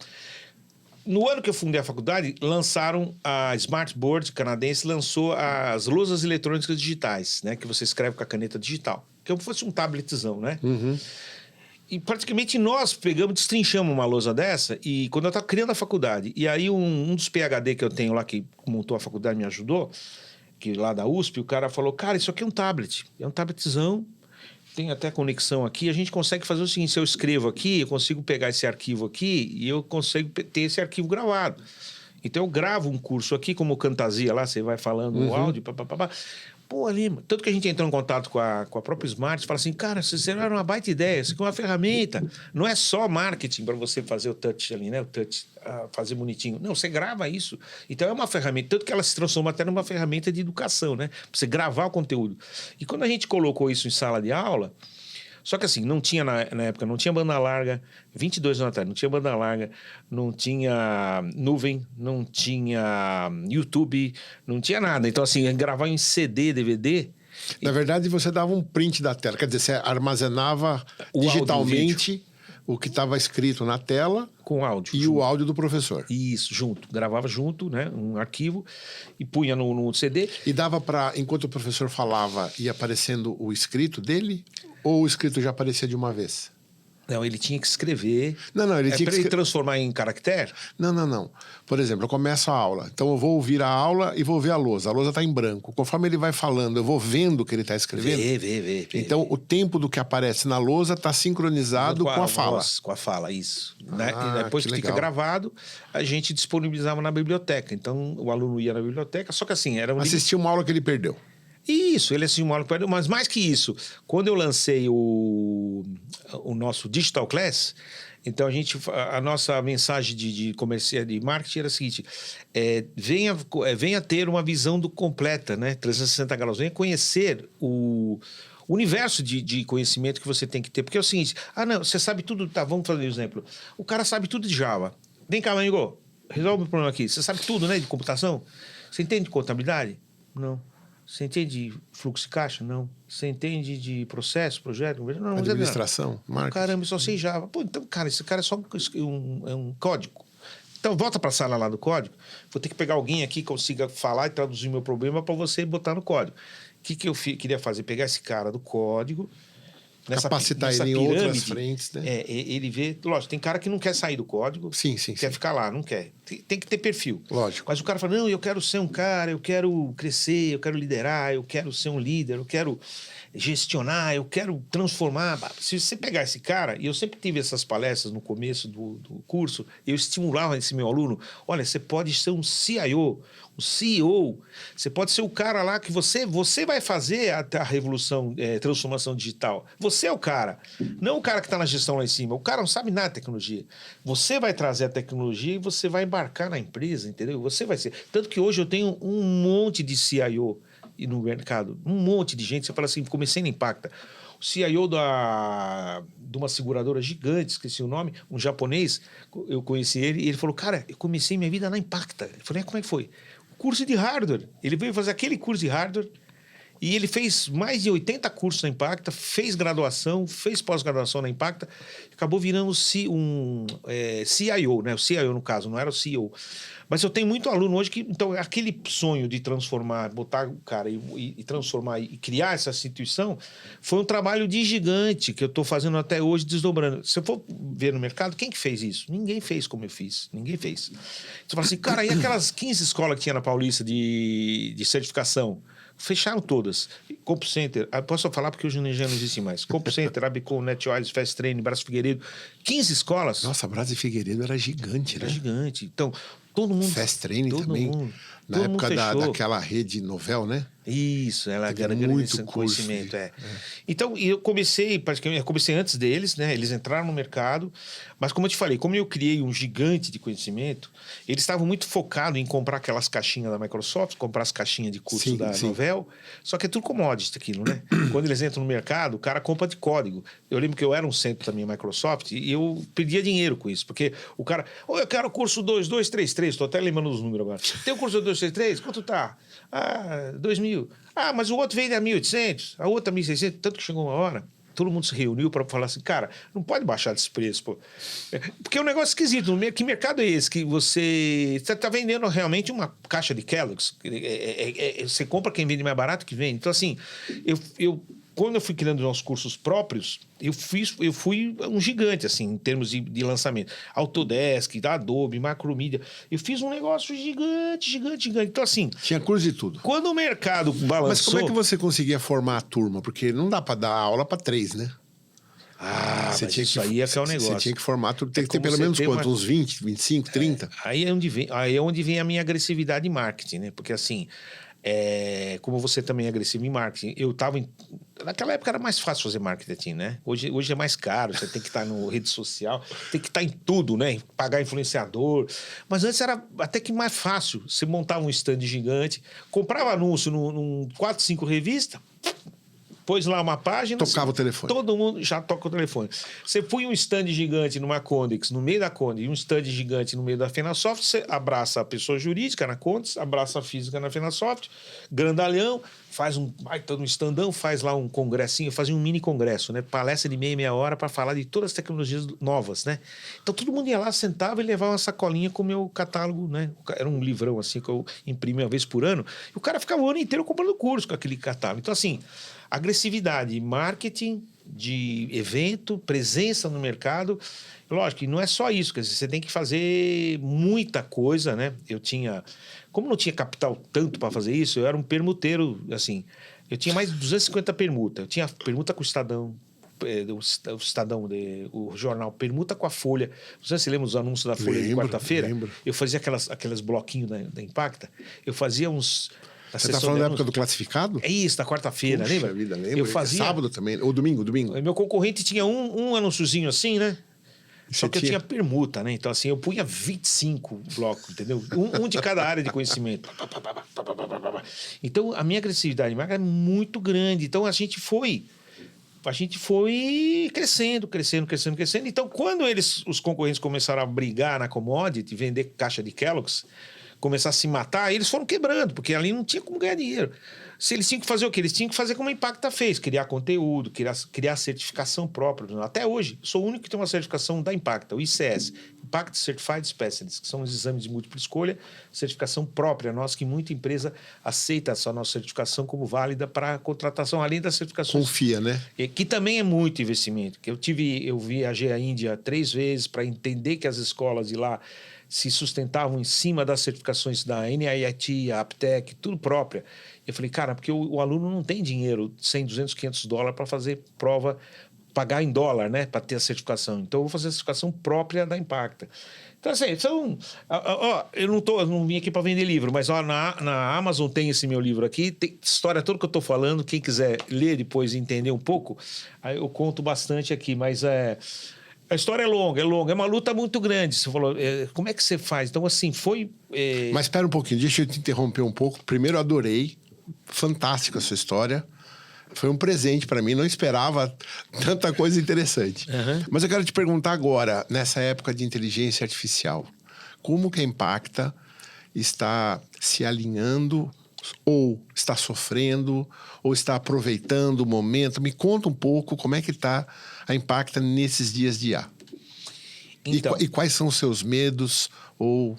no ano que eu fundei a faculdade, lançaram a Smartboard canadense, lançou as lousas eletrônicas digitais, né? Que você escreve com a caneta digital. Que fosse um tabletzão, né? E praticamente nós pegamos, destrinchamos uma lousa dessa, e quando eu estava criando a faculdade, e aí um dos PhD que eu tenho lá, que montou a faculdade, me ajudou, que lá da USP, o cara falou, cara, isso aqui é um tablet, é um tabletzão, tem até conexão aqui, a gente consegue fazer o seguinte, se eu escrevo aqui, eu consigo pegar esse arquivo aqui, e eu consigo ter esse arquivo gravado. Então eu gravo um curso aqui, como Cantasia lá, você vai falando o áudio, papapá. Pô, Lima, tanto que a gente entrou em contato com a própria Smart, fala assim, cara, vocês era uma baita ideia, isso aqui é uma ferramenta, não é só marketing para você fazer o touch ali, né? O touch, fazer bonitinho. Não, você grava isso. Então é uma ferramenta, tanto que ela se transforma até numa ferramenta de educação, né? Pra você gravar o conteúdo. E quando a gente colocou isso em sala de aula, só que assim, não tinha na época, não tinha banda larga, 22 anos atrás, não tinha banda larga, não tinha nuvem, não tinha YouTube, não tinha nada. Então assim, gravar em CD, DVD... Na verdade, você dava um print da tela, quer dizer, você armazenava digitalmente o que estava escrito na tela com áudio e o áudio do professor. Isso, junto. Gravava junto, né? Um arquivo e punha no CD. E dava para, enquanto o professor falava, ia aparecendo o escrito dele? Ou o escrito já aparecia de uma vez? Não, ele tinha que escrever. Não, ele tinha que ele transformar em caractere? Não. Por exemplo, eu começo a aula. Então eu vou ouvir a aula e vou ver a lousa. A lousa está em branco. Conforme ele vai falando, eu vou vendo o que ele está escrevendo. Vê. Então o tempo do que aparece na lousa está sincronizado com a fala. Com a fala, isso. E depois que fica legal. gravado, a gente disponibilizava na biblioteca. Então o aluno ia na biblioteca, só que assim, era assistia uma aula que ele perdeu. Isso, ele assistiu uma aula, mas mais que isso, quando eu lancei o nosso Digital Class, então a nossa mensagem de comercial, de marketing era a seguinte, venha ter uma visão completa, né, 360 graus, venha conhecer o universo de conhecimento que você tem que ter, porque é o seguinte, não, você sabe tudo, tá, vamos fazer um exemplo, o cara sabe tudo de Java, vem cá, amigo, resolve o problema aqui, você sabe tudo, né, de computação, você entende de contabilidade? Não. Você entende de fluxo de caixa? Não. Você entende de processo, projeto? Não, administração, marketing. Caramba, eu só sei Java. Pô, então, cara, esse cara é só um código. Então, volta para a sala lá do código. Vou ter que pegar alguém aqui que consiga falar e traduzir meu problema para você botar no código. O que eu queria fazer? Pegar esse cara do código... Capacitar ele em outras frentes, né? Ele vê... Lógico, tem cara que não quer sair do código. Sim. Quer ficar lá, não quer. Tem que ter perfil. Lógico. Mas o cara fala, não, eu quero ser um cara, eu quero crescer, eu quero liderar, eu quero ser um líder, eu quero gestionar, eu quero transformar. Se você pegar esse cara, e eu sempre tive essas palestras no começo do curso, eu estimulava esse meu aluno, olha, você pode ser um CIO, um CEO, você pode ser o cara lá que você vai fazer a revolução, transformação digital. Você é o cara, não o cara que está na gestão lá em cima. O cara não sabe nada de tecnologia. Você vai trazer a tecnologia e você vai embarcar na empresa, entendeu? Você vai ser. Tanto que hoje eu tenho um monte de CIO no mercado, um monte de gente. Você fala assim, comecei na Impacta. O CIO de uma seguradora gigante, esqueci o nome, um japonês, eu conheci ele e ele falou, cara, eu comecei minha vida na Impacta. Eu falei, como é que foi? Curso de hardware. Ele veio fazer aquele curso de hardware e ele fez mais de 80 cursos na Impacta, fez graduação, fez pós-graduação na Impacta, acabou virando um CIO, né? O CIO no caso, não era o CEO. Mas eu tenho muito aluno hoje que, então, aquele sonho de transformar, botar o cara e transformar e criar essa instituição foi um trabalho de gigante que eu estou fazendo até hoje, desdobrando. Se eu for ver no mercado, quem que fez isso? Ninguém fez como eu fiz. Ninguém fez. Você fala assim, cara, e aquelas 15 escolas que tinha na Paulista de certificação? Fecharam todas. CompuCenter, posso falar porque hoje já não existe mais. CompuCenter, Abicom, NetWise, Fast Training, Brás Figueiredo, 15 escolas. Nossa, Brás e Figueiredo era gigante, né? Era gigante. Então, todo mundo... Fast Training também. Na época daquela rede Novel, né? Isso, ela era muito conhecimento. Então, eu comecei, praticamente, antes deles, né? Eles entraram no mercado, mas como eu te falei, como eu criei um gigante de conhecimento, eles estavam muito focados em comprar aquelas caixinhas da Microsoft, comprar as caixinhas de curso da Novel, só que é tudo commodity aquilo, né? Quando eles entram no mercado, o cara compra de código. Eu lembro que eu era um centro também Microsoft e eu pedia dinheiro com isso, porque o cara, eu quero o curso 2233, estou até lembrando os números agora. Tem o curso 2233? Quanto tá? 2.000. Mas o outro veio a 1.800, a outra 1.600, tanto que chegou uma hora todo mundo se reuniu para falar assim, cara, não pode baixar desse preço, pô. Porque é um negócio esquisito. Que mercado é esse que você está vendendo realmente uma caixa de Kellogg's? Você compra quem vende mais barato que vende. Então, assim, quando eu fui criando nossos cursos próprios, eu fui um gigante, assim, em termos de lançamento. Autodesk, Adobe, Macromedia. Eu fiz um negócio gigante. Então, assim... Tinha curso de tudo. Quando o mercado balançou... Mas como é que você conseguia formar a turma? Porque não dá para dar aula para 3, né? Você tinha isso aí é que é o negócio. Você tinha que formar tudo. Tem que ter pelo menos quanto? Uns 20, 25, 30? Aí é onde vem a minha agressividade em marketing, né? Porque, assim... como você também é agressivo em marketing, naquela época era mais fácil fazer marketing, né? Hoje é mais caro, você tem que estar no rede social, tem que estar em tudo, né? Pagar influenciador. Mas antes era até que mais fácil. Você montava um stand gigante, comprava anúncio num 4, 5 revistas, pôs lá uma página... Tocava o telefone. Todo mundo já toca o telefone. Você põe um stand gigante numa Condex, no meio da Condex, e um stand gigante no meio da Fenasoft, você abraça a pessoa jurídica na Condex, abraça a física na Fenasoft, grandalhão, faz um standão, faz lá um congressinho, fazia um mini congresso, né? Palestra de meia hora para falar de todas as tecnologias novas, né? Então todo mundo ia lá, sentava e levava uma sacolinha com o meu catálogo, né? Era um livrão assim que eu imprimia uma vez por ano, e o cara ficava o ano inteiro comprando curso com aquele catálogo. Então, assim, agressividade, marketing de evento, presença no mercado. Lógico que não é só isso, quer dizer, você tem que fazer muita coisa, né? Como não tinha capital tanto para fazer isso, eu era um permuteiro, assim, eu tinha mais de 250 permutas. Eu tinha permuta com o Estadão, o jornal, permuta com a Folha. Você se lembra dos anúncios da Folha de quarta-feira? Lembro. Eu fazia aqueles bloquinhos da Impacta. Eu fazia uns... Você está falando da época do classificado? É isso, da quarta-feira, lembra? Vida, lembro. Eu fazia... Sábado também, ou domingo. Meu concorrente tinha um anúnciozinho assim, né? Só que eu tinha permuta, né? Então, assim, eu punha 25 blocos, entendeu? Um de cada área de conhecimento. Então, a minha agressividade é muito grande. Então, a gente foi crescendo. Então, quando os concorrentes começaram a brigar na commodity, vender caixa de Kellogg's, começar a se matar, eles foram quebrando, porque ali não tinha como ganhar dinheiro. Se eles tinham que fazer o quê? Eles tinham que fazer como a Impacta fez, criar conteúdo, criar certificação própria. Até hoje, sou o único que tem uma certificação da Impacta, o ICS, Impact Certified Specialist, que são os exames de múltipla escolha, certificação própria nossa, que muita empresa aceita essa nossa certificação como válida para contratação, além das certificações. Confia, né? Que também é muito investimento. Eu viajei à Índia 3 vezes para entender que as escolas de lá se sustentavam em cima das certificações da NIIT, a Aptec, tudo própria. Eu falei, cara, porque o aluno não tem dinheiro, 100, 200, 500 dólares para fazer prova, pagar em dólar, né, para ter a certificação. Então, eu vou fazer a certificação própria da Impacta. Então, assim, eu não vim aqui para vender livro, mas na Amazon tem esse meu livro aqui, tem história toda que eu estou falando, quem quiser ler depois e entender um pouco, aí eu conto bastante aqui, mas a história é longa, é uma luta muito grande. Você falou, como é que você faz? Então, assim, foi... Mas espera um pouquinho, deixa eu te interromper um pouco. Primeiro, eu adorei, fantástica a sua história. Foi um presente para mim, não esperava tanta coisa interessante. Uhum. Mas eu quero te perguntar agora, nessa época de inteligência artificial, como que a Impacta está se alinhando, ou está sofrendo, ou está aproveitando o momento? Me conta um pouco como é que está a Impacta nesses dias de IA. Então, e quais são os seus medos ou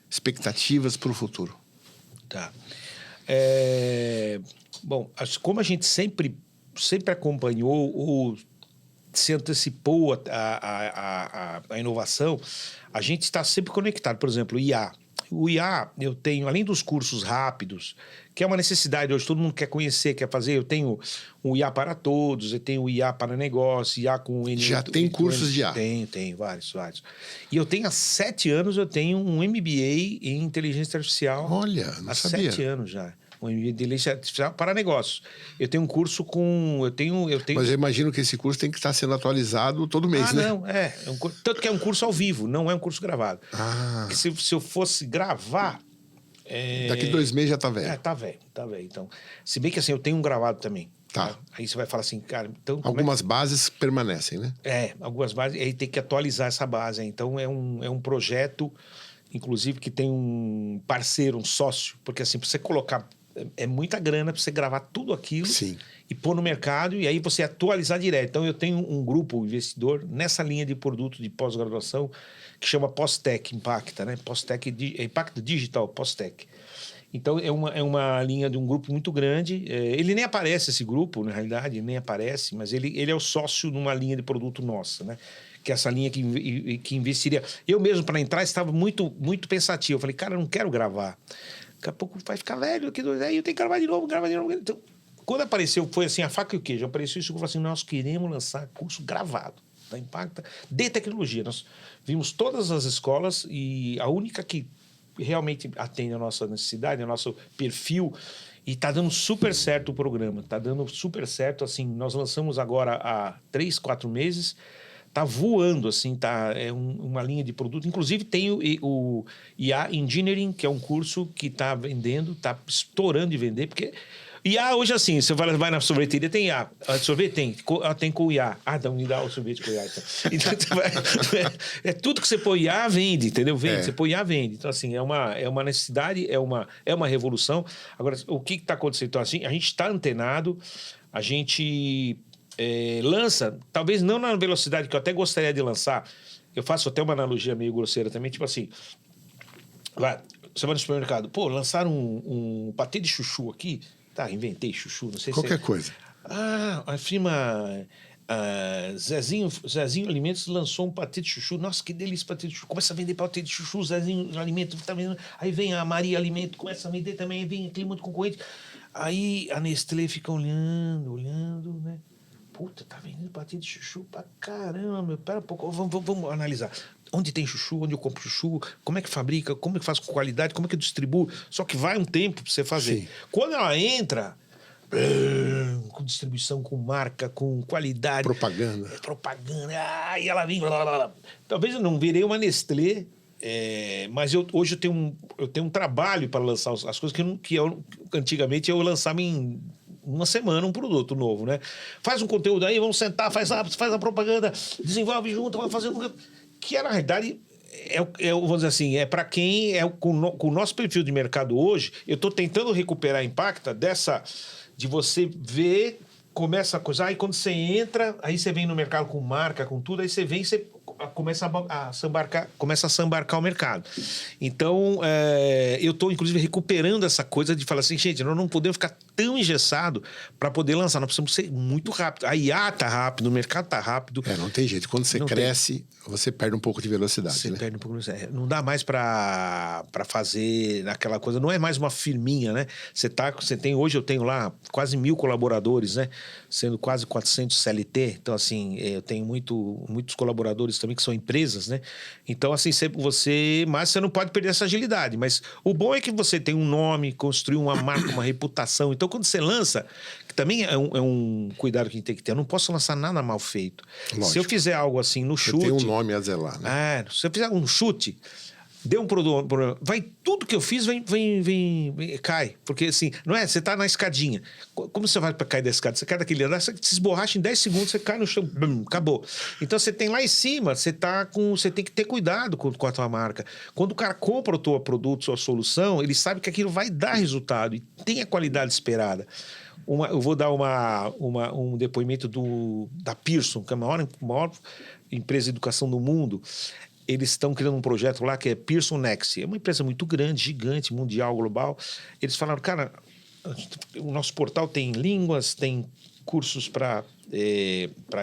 expectativas para o futuro? Tá. Bom, como a gente sempre acompanhou ou se antecipou a inovação, a gente está sempre conectado. Por exemplo, o IA. O IA, eu tenho, além dos cursos rápidos, que é uma necessidade hoje, todo mundo quer conhecer, quer fazer. Eu tenho o IA para todos, eu tenho o IA para negócio, IA com... Já tem cursos de IA? Tem, vários. E eu tenho, há 7 anos, eu tenho um MBA em inteligência artificial. Olha, não sabia. Há 7 anos já. Um MBA em inteligência artificial para negócios. Eu tenho um curso com... Mas eu imagino que esse curso tem que estar sendo atualizado todo mês, né? Não, tanto que é um curso ao vivo, não é um curso gravado. Porque se eu fosse gravar... Daqui 2 meses já tá velho. Tá velho. Então, se bem que assim, eu tenho um gravado também. Tá. Aí você vai falar assim, cara... Então, algumas bases permanecem, né? Algumas bases. Aí tem que atualizar essa base. Então, é um projeto, inclusive, que tem um parceiro, um sócio. Porque assim, para você colocar é muita grana para você gravar tudo aquilo. Sim. E pôr no mercado e aí você atualizar direto. Então, eu tenho um grupo investidor nessa linha de produto de pós-graduação que chama Pós-Tech Impacta, né? Pós-Tech, Impacto Digital Pós-Tech. Então, é uma linha de um grupo muito grande. Ele nem aparece, esse grupo, na realidade, ele nem aparece, mas ele é o sócio numa linha de produto nossa, né? Que é essa linha que investiria. Eu mesmo, para entrar, estava muito, muito pensativo. Eu falei, cara, eu não quero gravar. Daqui a pouco vai ficar velho aqui, aí eu tenho que gravar de novo, gravar de novo. Então, quando apareceu, foi assim, a faca e o queijo. Apareceu isso, eu falei assim, nós queremos lançar curso gravado da Impacta de tecnologia. Nós vimos todas as escolas e a única que realmente atende a nossa necessidade, o nosso perfil, e está dando super certo o programa. Está dando super certo, assim, nós lançamos agora há 3, 4 meses, está voando, assim, uma linha de produto. Inclusive, tem o IA Engineering, que é um curso que está vendendo, está estourando de vender, porque... IA hoje, assim, você vai na sorveteria, tem IA. Sorvete tem com IA. Então me dá o sorvete com IA. Então é tudo que você põe IA, vende, entendeu? Vende. Você põe IA, vende. Então, assim, é uma necessidade, é uma revolução. Agora, o que está acontecendo? Então, assim, a gente está antenado, a gente lança, talvez não na velocidade que eu até gostaria de lançar. Eu faço até uma analogia meio grosseira também, tipo assim, você vai no supermercado, pô, lançaram um patê de chuchu aqui. Tá, inventei chuchu, não sei Qualquer coisa. A firma Zezinho Alimentos lançou um patê de chuchu. Nossa, que delícia patê de chuchu. Começa a vender patê de chuchu, Zezinho Alimentos tá vendendo. Aí vem a Maria Alimento, começa a vender também, vem aquele muito concorrente. Aí a Nestlé fica olhando, né? Puta, tá vendendo patê de chuchu pra caramba, meu. Pera um pouco, vamos analisar. Onde tem chuchu, onde eu compro chuchu, como é que fabrica, como é que faz com qualidade, como é que eu distribuo. Só que vai um tempo pra você fazer. Sim. Quando ela entra, com distribuição, com marca, com qualidade. Propaganda. E ela vem... Blá, blá, blá. Talvez eu não virei uma Nestlé, mas hoje eu tenho um trabalho para lançar as coisas que antigamente eu lançava em uma semana um produto novo, né? Faz um conteúdo aí, vamos sentar, faz a propaganda, desenvolve junto, vai fazer... Que na realidade, vamos dizer assim, para quem com o nosso perfil de mercado hoje, eu estou tentando recuperar a Impacta de você ver, começa a coisa, aí quando você entra, aí você vem no mercado com marca, com tudo, aí você vem e você começa a sambarcar o mercado. Então, eu estou, inclusive, recuperando essa coisa de falar assim, gente, nós não podemos ficar tão engessado para poder lançar, nós precisamos ser muito rápido. A IA tá rápido, o mercado tá rápido. Não tem jeito. Quando você cresce, você perde um pouco de velocidade. Você perde um pouco de velocidade. Não dá mais para fazer aquela coisa, não é mais uma firminha, né? Hoje eu tenho lá quase 1.000 colaboradores, né? Sendo quase 400 CLT. Então, assim, eu tenho muitos colaboradores também que são empresas, né? Então, assim, mas você não pode perder essa agilidade. Mas o bom é que você tem um nome, construiu uma marca, uma reputação. Então, quando você lança, que também é um cuidado que a gente tem que ter. Eu não posso lançar nada mal feito. Lógico. Se eu fizer algo assim no chute... Você tem um nome a zelar, né? Se eu fizer um chute... Deu um problema, tudo que eu fiz cai. Porque assim, não é? Você tá na escadinha. Como você vai para cair da escada? Você cai daquele andar, você se esborracha em 10 segundos, você cai no chão, acabou. Então você tem lá em cima, você tem que ter cuidado com a tua marca. Quando o cara compra o teu produto, sua solução, ele sabe que aquilo vai dar resultado e tem a qualidade esperada. Eu vou dar um depoimento da Pearson, que é a maior empresa de educação do mundo. Eles estão criando um projeto lá que é Pearson Next. É uma empresa muito grande, gigante, mundial, global. Eles falaram, cara, o nosso portal tem línguas, tem cursos para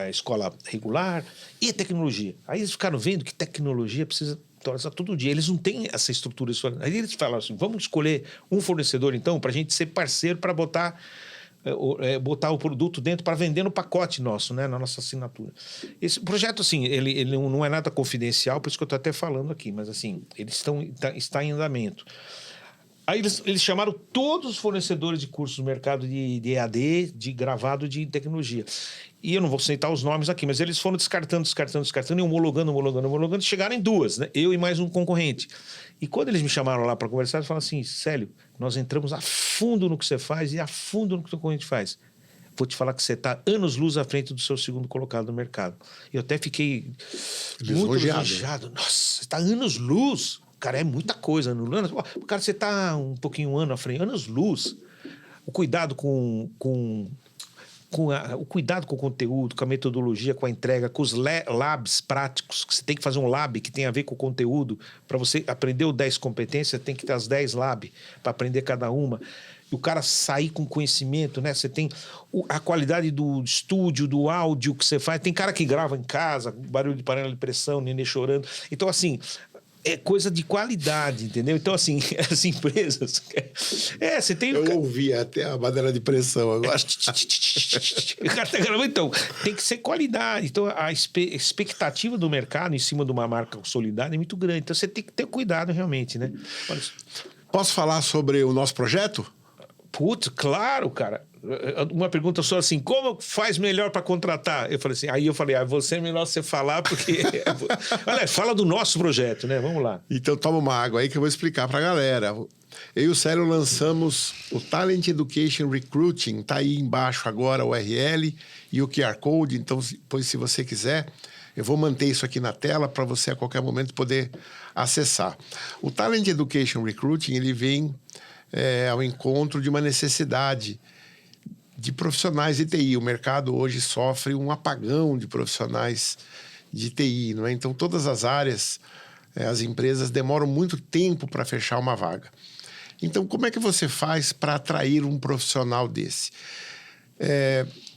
escola regular e tecnologia. Aí eles ficaram vendo que tecnologia precisa atualizar todo dia. Eles não têm essa estrutura. Aí eles falaram assim, vamos escolher um fornecedor, então, para a gente ser parceiro para botar o produto dentro para vender no pacote nosso, né, na nossa assinatura. Esse projeto, assim, ele não é nada confidencial, por isso que eu estou até falando aqui, mas, assim, está em andamento. Aí eles chamaram todos os fornecedores de cursos no mercado de EAD, de gravado de tecnologia. E eu não vou citar os nomes aqui, mas eles foram descartando e homologando, chegaram em 2, né? Eu e mais um concorrente. E quando eles me chamaram lá para conversar, eles falaram assim, Célio, nós entramos a fundo no que você faz e a fundo no que o teu concorrente faz. Vou te falar que você está anos-luz à frente do seu segundo colocado no mercado. Eu até fiquei muito lisonjeado. Nossa, você está anos-luz. Cara, é muita coisa. Cara, você está um pouquinho um ano à frente. Anos-luz. o cuidado o cuidado com o conteúdo, com a metodologia, com a entrega, com os labs práticos, que você tem que fazer um lab que tem a ver com o conteúdo. Para você aprender o 10 competências, tem que ter as 10 labs para aprender cada uma. E o cara sair com conhecimento, né? Você tem a qualidade do estúdio, do áudio que você faz. Tem cara que grava em casa, barulho de panela de pressão, nenê chorando. Então, assim, é coisa de qualidade, entendeu? Então, assim, as empresas... você tem... Eu ouvi até a panela de pressão agora. O cara tá gravando. Então, tem que ser qualidade. Então, a expectativa do mercado em cima de uma marca consolidada é muito grande. Então, você tem que ter cuidado realmente, né? Posso falar sobre o nosso projeto? Putz, claro, cara. Uma pergunta só assim, como faz melhor para contratar? Eu falei, você é melhor você falar, porque... Olha, fala do nosso projeto, né? Vamos lá. Então, toma uma água aí que eu vou explicar para a galera. Eu e o Célio lançamos o Talent Education Recruiting. Está aí embaixo agora o URL e o QR Code. Então, depois, se você quiser, eu vou manter isso aqui na tela para você, a qualquer momento, poder acessar. O Talent Education Recruiting, ele vem ao encontro de uma necessidade de profissionais de TI. O mercado hoje sofre um apagão de profissionais de TI, não é? Então, todas as áreas, as empresas demoram muito tempo para fechar uma vaga. Então, como é que você faz para atrair um profissional desse?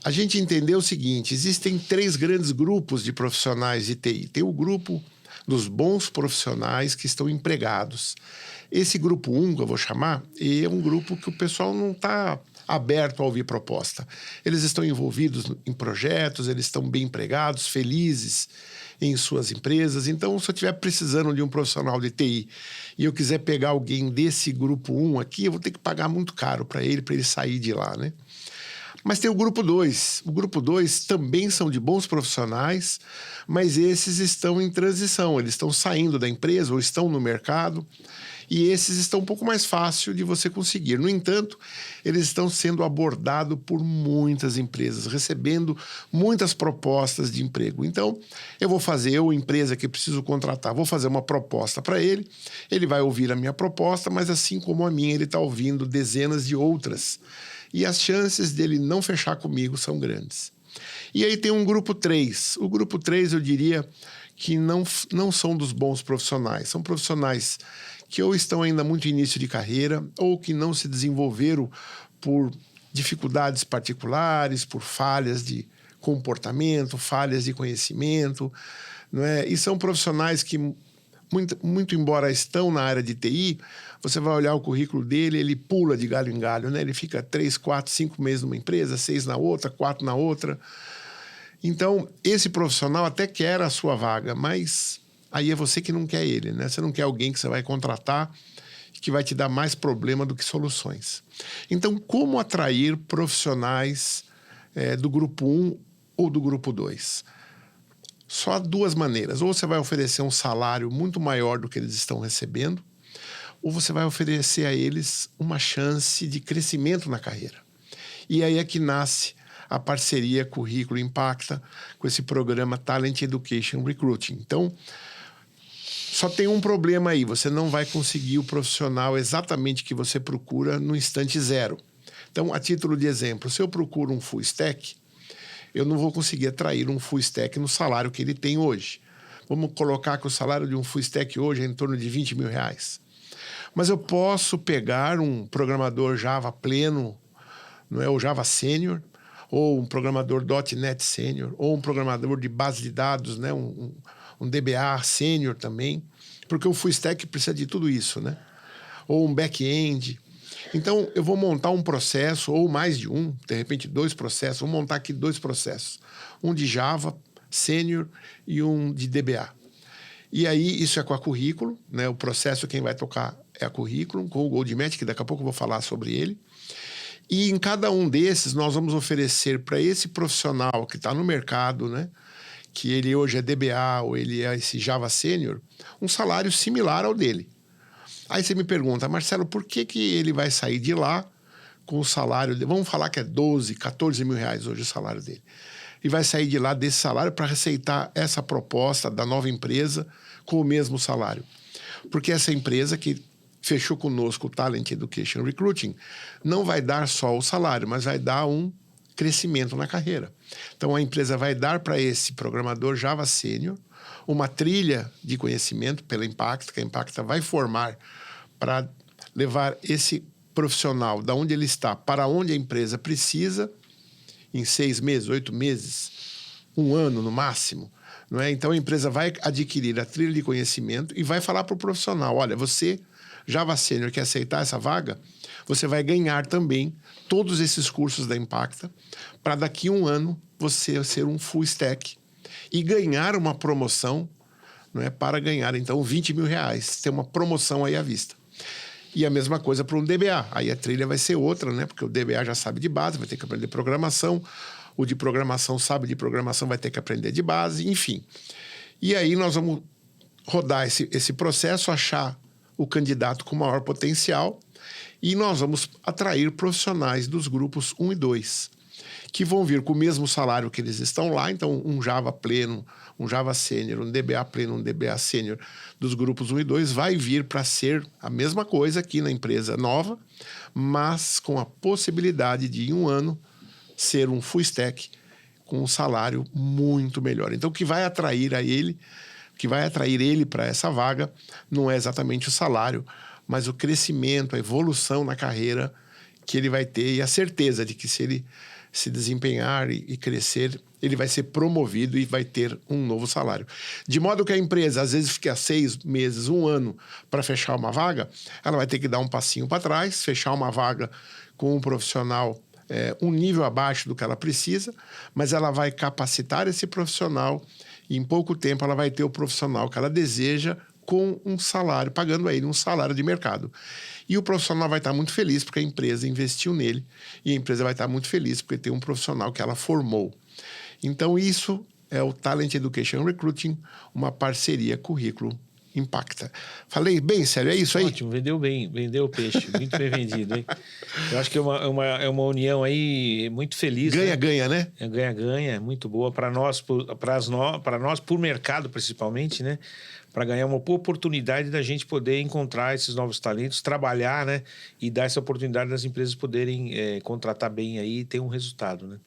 A gente entendeu o seguinte, existem 3 grandes grupos de profissionais de TI. Tem o grupo dos bons profissionais que estão empregados. Esse grupo 1, que eu vou chamar, é um grupo que o pessoal não está aberto a ouvir proposta. Eles estão envolvidos em projetos, eles estão bem empregados, felizes em suas empresas. Então, se eu estiver precisando de um profissional de TI e eu quiser pegar alguém desse grupo 1 aqui, eu vou ter que pagar muito caro para ele sair de lá, né? Mas tem o grupo 2. O grupo 2 também são de bons profissionais, mas esses estão em transição. Eles estão saindo da empresa ou estão no mercado e esses estão um pouco mais fácil de você conseguir. No entanto, eles estão sendo abordados por muitas empresas, recebendo muitas propostas de emprego. Então, eu, empresa que preciso contratar, vou fazer uma proposta para ele, ele vai ouvir a minha proposta, mas assim como a minha, ele está ouvindo dezenas de outras. E as chances dele não fechar comigo são grandes. E aí tem um grupo 3. O grupo 3, eu diria que não são dos bons profissionais. São profissionais que ou estão ainda muito início de carreira ou que não se desenvolveram por dificuldades particulares, por falhas de comportamento, falhas de conhecimento, não é? E são profissionais que, muito embora estão na área de TI, você vai olhar o currículo dele, ele pula de galho em galho, né? Ele fica 3, 4, 5 meses numa empresa, 6 na outra, 4 na outra. Então, esse profissional até quer a sua vaga, mas aí é você que não quer ele, né? Você não quer alguém que você vai contratar que vai te dar mais problema do que soluções. Então, como atrair profissionais do grupo 1 ou do grupo 2? Só há 2 maneiras. Ou você vai oferecer um salário muito maior do que eles estão recebendo, ou você vai oferecer a eles uma chance de crescimento na carreira. E aí é que nasce a parceria Currículo Impacta com esse programa Talent Education Recruiting. Então, só tem um problema aí, você não vai conseguir o profissional exatamente que você procura no instante zero. Então, a título de exemplo, se eu procuro um full stack, eu não vou conseguir atrair um full stack no salário que ele tem hoje. Vamos colocar que o salário de um full stack hoje é em torno de R$20 mil. Mas eu posso pegar um programador Java pleno, não é, o Java Sênior, ou um programador .NET Sênior, ou um programador de base de dados, né, um DBA Sênior também, porque o full stack precisa de tudo isso, né? Ou um back-end. Então, eu vou montar um processo, ou mais de um, de repente 2 processos, vou montar aqui 2 processos. Um de Java Sênior e um de DBA. E aí, isso é com a Currículo, né? O processo quem vai tocar é a Currículo, com o GoldMatch, que daqui a pouco eu vou falar sobre ele. E em cada um desses, nós vamos oferecer para esse profissional que está no mercado, né? Que ele hoje é DBA ou ele é esse Java Sênior, um salário similar ao dele. Aí você me pergunta, Marcelo, por que ele vai sair de lá com o salário dele? Vamos falar que é 12, 14 mil reais hoje o salário dele. E vai sair de lá desse salário para aceitar essa proposta da nova empresa com o mesmo salário. Porque essa empresa que fechou conosco o Talent Education Recruiting, não vai dar só o salário, mas vai dar um crescimento na carreira. Então, a empresa vai dar para esse programador Java Sênior uma trilha de conhecimento pela Impacta, que a Impacta vai formar para levar esse profissional da onde ele está para onde a empresa precisa, em 6 meses, 8 meses, 1 ano no máximo. Não é? Então, a empresa vai adquirir a trilha de conhecimento e vai falar para o profissional, olha, você, Java Sênior, quer aceitar essa vaga? Você vai ganhar também todos esses cursos da Impacta para daqui a 1 ano você ser um full stack e ganhar uma promoção, não é, para ganhar, então, 20 mil reais. Ter uma promoção aí à vista. E a mesma coisa para um DBA. Aí a trilha vai ser outra, né? Porque o DBA já sabe de base, vai ter que aprender programação. O de programação sabe de programação, vai ter que aprender de base, enfim. E aí nós vamos rodar esse processo, achar o candidato com maior potencial e nós vamos atrair profissionais dos grupos 1 e 2, que vão vir com o mesmo salário que eles estão lá. Então, um Java pleno, um Java Sênior, um DBA pleno, um DBA Sênior dos grupos 1 e 2 vai vir para ser a mesma coisa aqui na empresa nova, mas com a possibilidade de, em 1 ano, ser um full stack com um salário muito melhor. Então, o que vai atrair ele para essa vaga não é exatamente o salário, mas o crescimento, a evolução na carreira que ele vai ter e a certeza de que se ele se desempenhar e crescer, ele vai ser promovido e vai ter um novo salário. De modo que a empresa, às vezes, fica 6 meses, 1 ano para fechar uma vaga, ela vai ter que dar um passinho para trás, fechar uma vaga com um profissional um nível abaixo do que ela precisa, mas ela vai capacitar esse profissional e em pouco tempo ela vai ter o profissional que ela deseja com um salário, pagando a ele um salário de mercado. E o profissional vai estar muito feliz porque a empresa investiu nele e a empresa vai estar muito feliz porque tem um profissional que ela formou. Então, isso é o Talent Education Recruiting, uma parceria currículo Impacta. Falei bem, sério, é isso aí? Ótimo, vendeu bem, vendeu o peixe, muito bem vendido, hein? Eu acho que é uma união aí muito feliz. Ganha-ganha, né? É ganha-ganha, muito boa para nós, por mercado principalmente, né? Para ganhar uma boa oportunidade da gente poder encontrar esses novos talentos, trabalhar, né? E dar essa oportunidade das empresas poderem contratar bem aí e ter um resultado, né?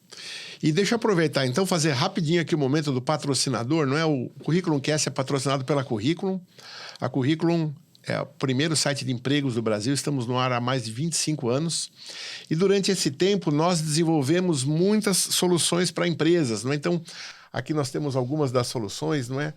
E deixa eu aproveitar, então, fazer rapidinho aqui o momento do patrocinador, não é? O Curriculum Cast é patrocinado pela Curriculum. A Curriculum é o primeiro site de empregos do Brasil, estamos no ar há mais de 25 anos. E durante esse tempo, nós desenvolvemos muitas soluções para empresas, não é? Então, aqui nós temos algumas das soluções, não é?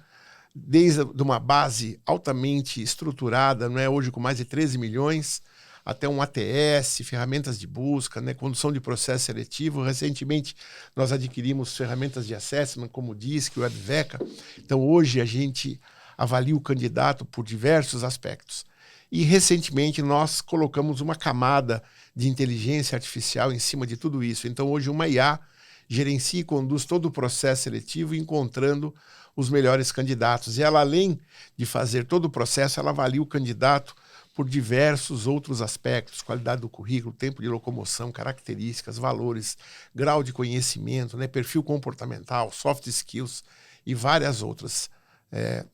Desde uma base altamente estruturada, não é? Hoje com mais de 13 milhões, até um ATS, ferramentas de busca, né? Condução de processo seletivo. Recentemente, nós adquirimos ferramentas de assessment, como o DISC, o Adveca. Então, hoje, a gente avalia o candidato por diversos aspectos. E, recentemente, nós colocamos uma camada de inteligência artificial em cima de tudo isso. Então, hoje, uma IA gerencia e conduz todo o processo seletivo, encontrando os melhores candidatos. E ela, além de fazer todo o processo, ela avalia o candidato por diversos outros aspectos: qualidade do currículo, tempo de locomoção, características, valores, grau de conhecimento, né, perfil comportamental, soft skills e várias outras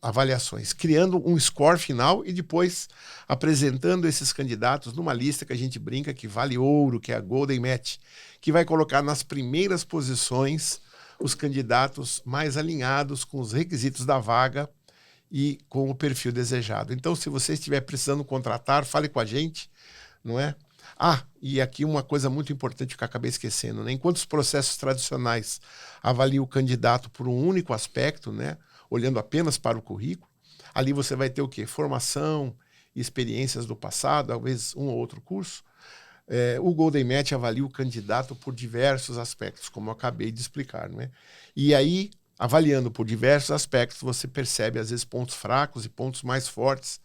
avaliações, criando um score final e depois apresentando esses candidatos numa lista que a gente brinca que vale ouro, que é a Golden Match, que vai colocar nas primeiras posições os candidatos mais alinhados com os requisitos da vaga e com o perfil desejado. Então, se você estiver precisando contratar, fale com a gente, não é? E aqui uma coisa muito importante que eu acabei esquecendo, né? Enquanto os processos tradicionais avaliam o candidato por um único aspecto, né? Olhando apenas para o currículo, ali você vai ter o quê? Formação, experiências do passado, talvez um ou outro curso. O Golden Match avalia o candidato por diversos aspectos, como eu acabei de explicar, não é? E aí, avaliando por diversos aspectos, você percebe, às vezes, pontos fracos e pontos mais fortes,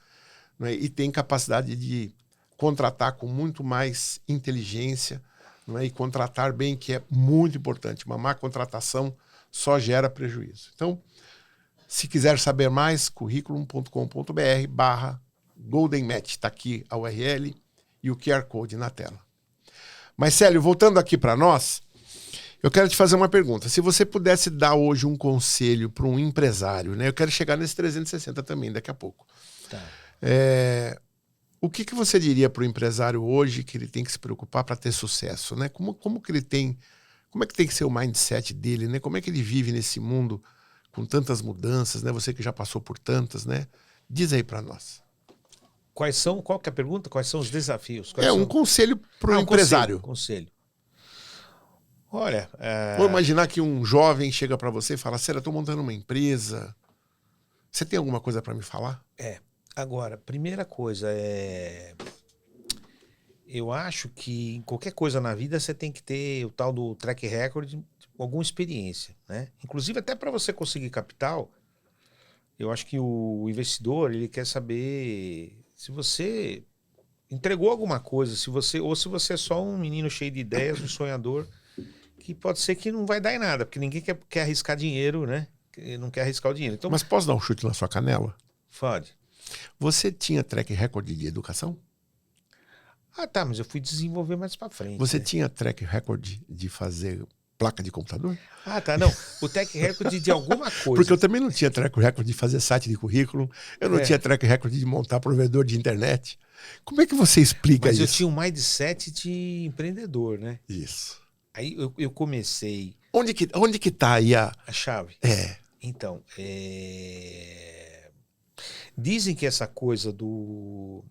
não é? E tem capacidade de contratar com muito mais inteligência, não é? E contratar bem, que é muito importante. Uma má contratação só gera prejuízo. Então, se quiser saber mais, curriculum.com.br/Golden Match. Está aqui a URL e o QR Code na tela. Mas, Célio, voltando aqui para nós, eu quero te fazer uma pergunta. Se você pudesse dar hoje um conselho para um empresário, né? Eu quero chegar nesse 360 também daqui a pouco. Tá. O que você diria para o empresário hoje que ele tem que se preocupar para ter sucesso, né? Como que ele tem, como é que tem que ser o mindset dele, né? Como é que ele vive nesse mundo com tantas mudanças, né? Você que já passou por tantas, né? Diz aí para nós. Qual que é a pergunta? Quais são os desafios? Um conselho para o empresário. Conselho. Olha... Vou imaginar que um jovem chega para você e fala, Cera, eu estou montando uma empresa. Você tem alguma coisa para me falar? Agora, primeira coisa eu acho que em qualquer coisa na vida você tem que ter o tal do track record, alguma experiência, né? Inclusive até para você conseguir capital, eu acho que o investidor, ele quer saber se você entregou alguma coisa, se você é só um menino cheio de ideias, um sonhador, que pode ser que não vai dar em nada, porque ninguém quer arriscar dinheiro, né? Não quer arriscar o dinheiro. Então, mas posso dar um chute na sua canela? Pode. Você tinha track record de educação? Tá, mas eu fui desenvolver mais pra frente. Você tinha track record de fazer placa de computador? Tá, não. O track record de alguma coisa. Porque eu também não tinha track record de fazer site de currículo, eu não tinha track record de montar provedor de internet. Como é que você explica isso? Mas eu tinha um mindset de empreendedor, né? Isso. Aí eu comecei... Onde que tá aí a chave? Então, dizem que essa coisa do...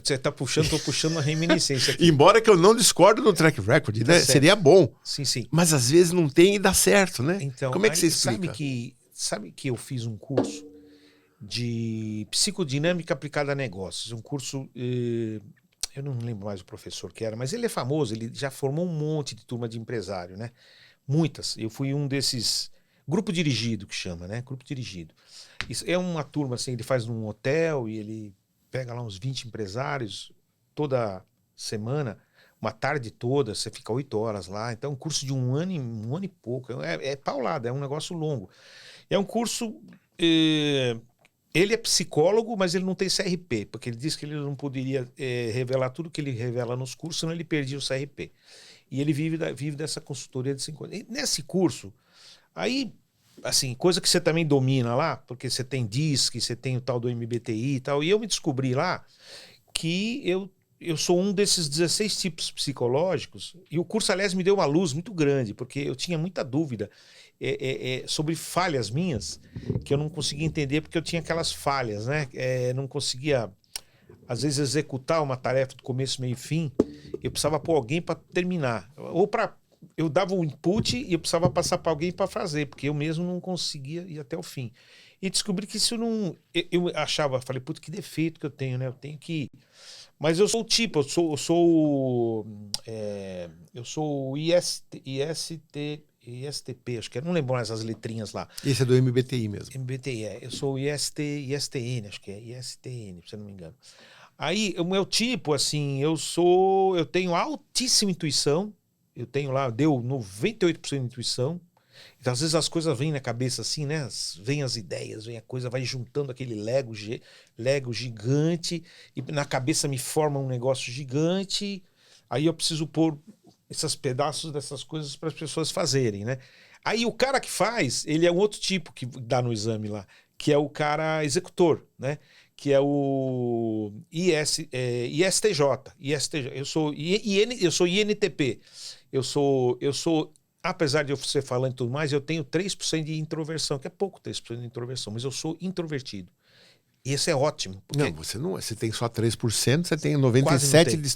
você tá puxando, tô puxando uma reminiscência aqui. Embora que eu não discordo do track record, né? Seria bom. Sim. Mas às vezes não tem e dá certo, né? Então, como é que você explica? Sabe que eu fiz um curso de psicodinâmica aplicada a negócios. Um curso... eu não lembro mais o professor que era, mas ele é famoso, ele já formou um monte de turma de empresário, né? Muitas. Eu fui um desses... Grupo dirigido, que chama, né? Grupo dirigido. Isso é uma turma, assim, ele faz num hotel e ele pega lá uns 20 empresários toda semana, uma tarde toda, você fica 8 horas lá. Então, é um curso de um ano e pouco. É paulada, é um negócio longo. É um curso... ele é psicólogo, mas ele não tem CRP, porque ele disse que ele não poderia revelar tudo que ele revela nos cursos, senão ele perdia o CRP. E ele vive dessa consultoria de 5 anos. E nesse curso, aí, assim, coisa que você também domina lá, porque você tem DISC, você tem o tal do MBTI e tal, e eu me descobri lá que eu sou um desses 16 tipos psicológicos, e o curso, aliás, me deu uma luz muito grande, porque eu tinha muita dúvida sobre falhas minhas, que eu não conseguia entender, porque eu tinha aquelas falhas, né? Não conseguia, às vezes, executar uma tarefa do começo, meio e fim, eu precisava pôr alguém para terminar, ou eu dava o input e eu precisava passar para alguém para fazer, porque eu mesmo não conseguia ir até o fim. E descobri que isso não... Eu achava, falei, puta, que defeito que eu tenho, né? Eu tenho que... Mas eu sou o tipo, eu sou o ISTP, acho que não lembro mais as letrinhas lá. Esse é do MBTI mesmo. MBTI, eu sou o ISTN, acho que é ISTN, se eu não me engano. Aí, o meu tipo, assim, eu tenho altíssima intuição, eu tenho lá, deu 98% de intuição. Então, às vezes as coisas vêm na cabeça assim, né? Vêm as ideias, vem a coisa, vai juntando aquele Lego gigante, e na cabeça me forma um negócio gigante. Aí eu preciso pôr esses pedaços dessas coisas para as pessoas fazerem, né? Aí o cara que faz, ele é um outro tipo que dá no exame lá, que é o cara executor, né? Que é o ISTJ. Eu sou INTP. Eu sou, apesar de eu ser falante e tudo mais, eu tenho 3% de introversão, que é pouco 3% de introversão, mas eu sou introvertido. E isso é ótimo. Não, você tem só 3%, você tem 97% de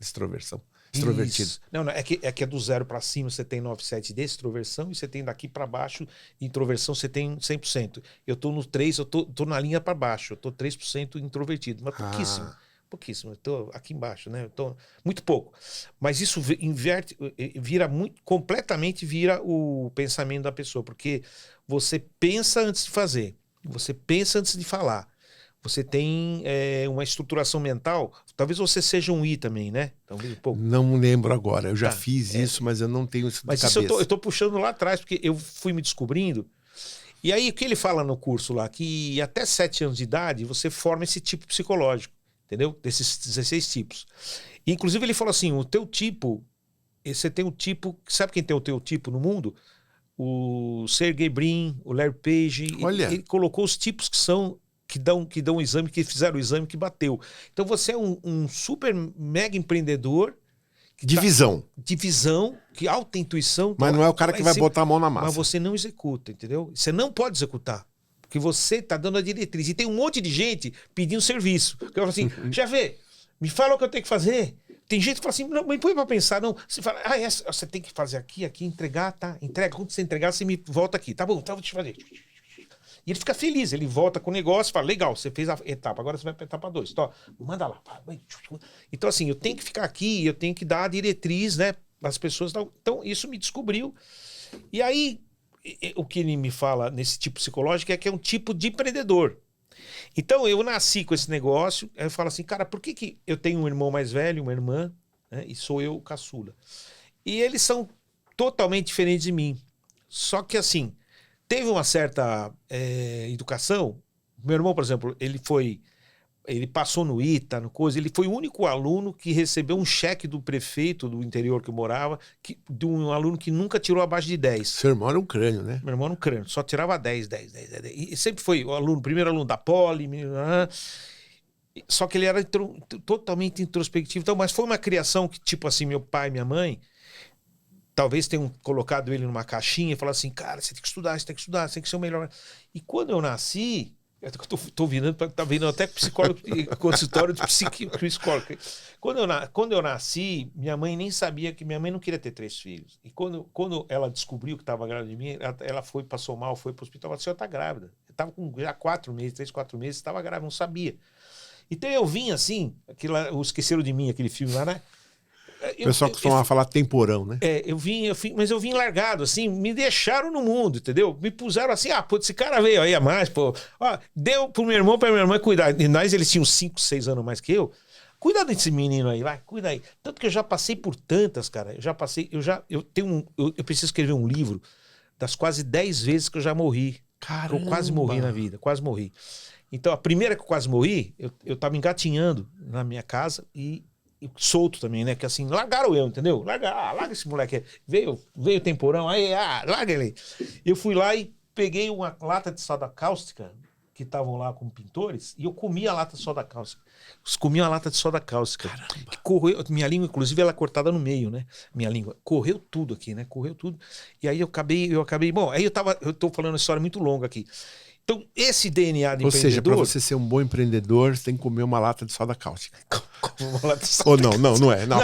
extroversão. Extrovertido. Isso. Não, é que é do 0 para cima você tem 9,7 de extroversão e você tem daqui para baixo de introversão você tem 100%. Eu tô no 3, eu tô na linha para baixo, eu tô 3% introvertido, mas pouquíssimo. Pouquíssimo, eu tô aqui embaixo, né? Eu tô muito pouco. Mas isso completamente vira o pensamento da pessoa, porque você pensa antes de fazer, você pensa antes de falar. Você tem uma estruturação mental. Talvez você seja um I também, né? Talvez um pouco. Não lembro agora. Eu já fiz isso, mas eu não tenho isso de cabeça. Mas isso eu tô puxando lá atrás, porque eu fui me descobrindo. E aí, o que ele fala no curso lá? Que até 7 anos de idade, você forma esse tipo psicológico. Entendeu? Desses 16 tipos. E, inclusive, ele falou assim, o teu tipo... Você tem um tipo... Sabe quem tem o teu tipo no mundo? O Sergey Brin, o Larry Page. Olha. Ele colocou os tipos que são que dão um exame, que fizeram o exame, que bateu. Então você é um super mega empreendedor. De visão. De visão, que alta intuição. Mas não é o cara que vai botar a mão na massa. Mas você não executa, entendeu? Você não pode executar. Porque você está dando a diretriz. E tem um monte de gente pedindo serviço. Que eu falo assim, chefe, me fala o que eu tenho que fazer. Tem gente que fala assim, não, me põe para pensar. Não, você fala, você tem que fazer aqui, entregar, tá? Entrega. Quando você entregar, você me volta aqui. Tá bom, então eu vou te fazer. E ele fica feliz, ele volta com o negócio e fala, legal, você fez a etapa, agora você vai para a etapa 2. Então, manda lá. Então, assim, eu tenho que ficar aqui, eu tenho que dar a diretriz, né, as pessoas. Então, isso me descobriu. E aí, o que ele me fala nesse tipo psicológico é que é um tipo de empreendedor. Então, eu nasci com esse negócio, aí eu falo assim, cara, por que eu tenho um irmão mais velho, uma irmã, né, e sou eu o caçula? E eles são totalmente diferentes de mim. Só que, assim, teve uma certa educação. Meu irmão, por exemplo, ele passou no ITA, no coisa, ele foi o único aluno que recebeu um cheque do prefeito do interior que eu morava, de um aluno que nunca tirou abaixo de 10. Seu irmão era um crânio, né? Meu irmão era um crânio, só tirava 10. E sempre foi o primeiro aluno da Poli, só que ele era totalmente introspectivo. Então, mas foi uma criação que, tipo assim, meu pai e minha mãe talvez tenham colocado ele numa caixinha e falado assim, cara, você tem que estudar, você tem que ser o melhor. E quando eu nasci, eu tô virando, tá vendo até psicólogo, consultório de psicólogo. Quando eu nasci, minha mãe nem sabia que minha mãe não queria ter 3 filhos. E quando ela descobriu que estava grávida de mim, ela passou mal, foi pro hospital, ela disse, você tá grávida. Eu tava com já 4 meses, 3, 4 meses, estava grávida, não sabia. Então eu vim assim, Esqueceram de Mim, aquele filme lá, né? O pessoal costumava falar temporão, né? Mas eu vim largado, assim, me deixaram no mundo, entendeu? Me puseram assim, esse cara veio aí a mais, pô. Deu pro meu irmão, pra minha irmã cuidar. E eles tinham 5, 6 anos mais que eu. Cuida desse menino aí, vai, cuida aí. Tanto que eu já passei por tantas, cara. Eu preciso escrever um livro das quase 10 vezes que eu já morri. Caramba. Eu quase morri na vida, quase morri. Então, a primeira que eu quase morri, eu tava engatinhando na minha casa e solto também, né? Que assim, largaram eu, entendeu? Larga esse moleque aí. Veio temporão, aí, larga ele. Eu fui lá e peguei uma lata de soda cáustica, que estavam lá com pintores, e eu comi a lata de soda cáustica. Comi uma lata de soda cáustica. Que correu, minha língua, inclusive, ela é cortada no meio, né? Minha língua. Correu tudo aqui, né? Correu tudo. E aí eu acabei. Bom, aí eu tô falando uma história muito longa aqui. Então, esse DNA de empreendedor... Ou seja, para você ser um bom empreendedor, você tem que comer uma lata de soda cáustica. Uma lata de soda Ou não é. Não.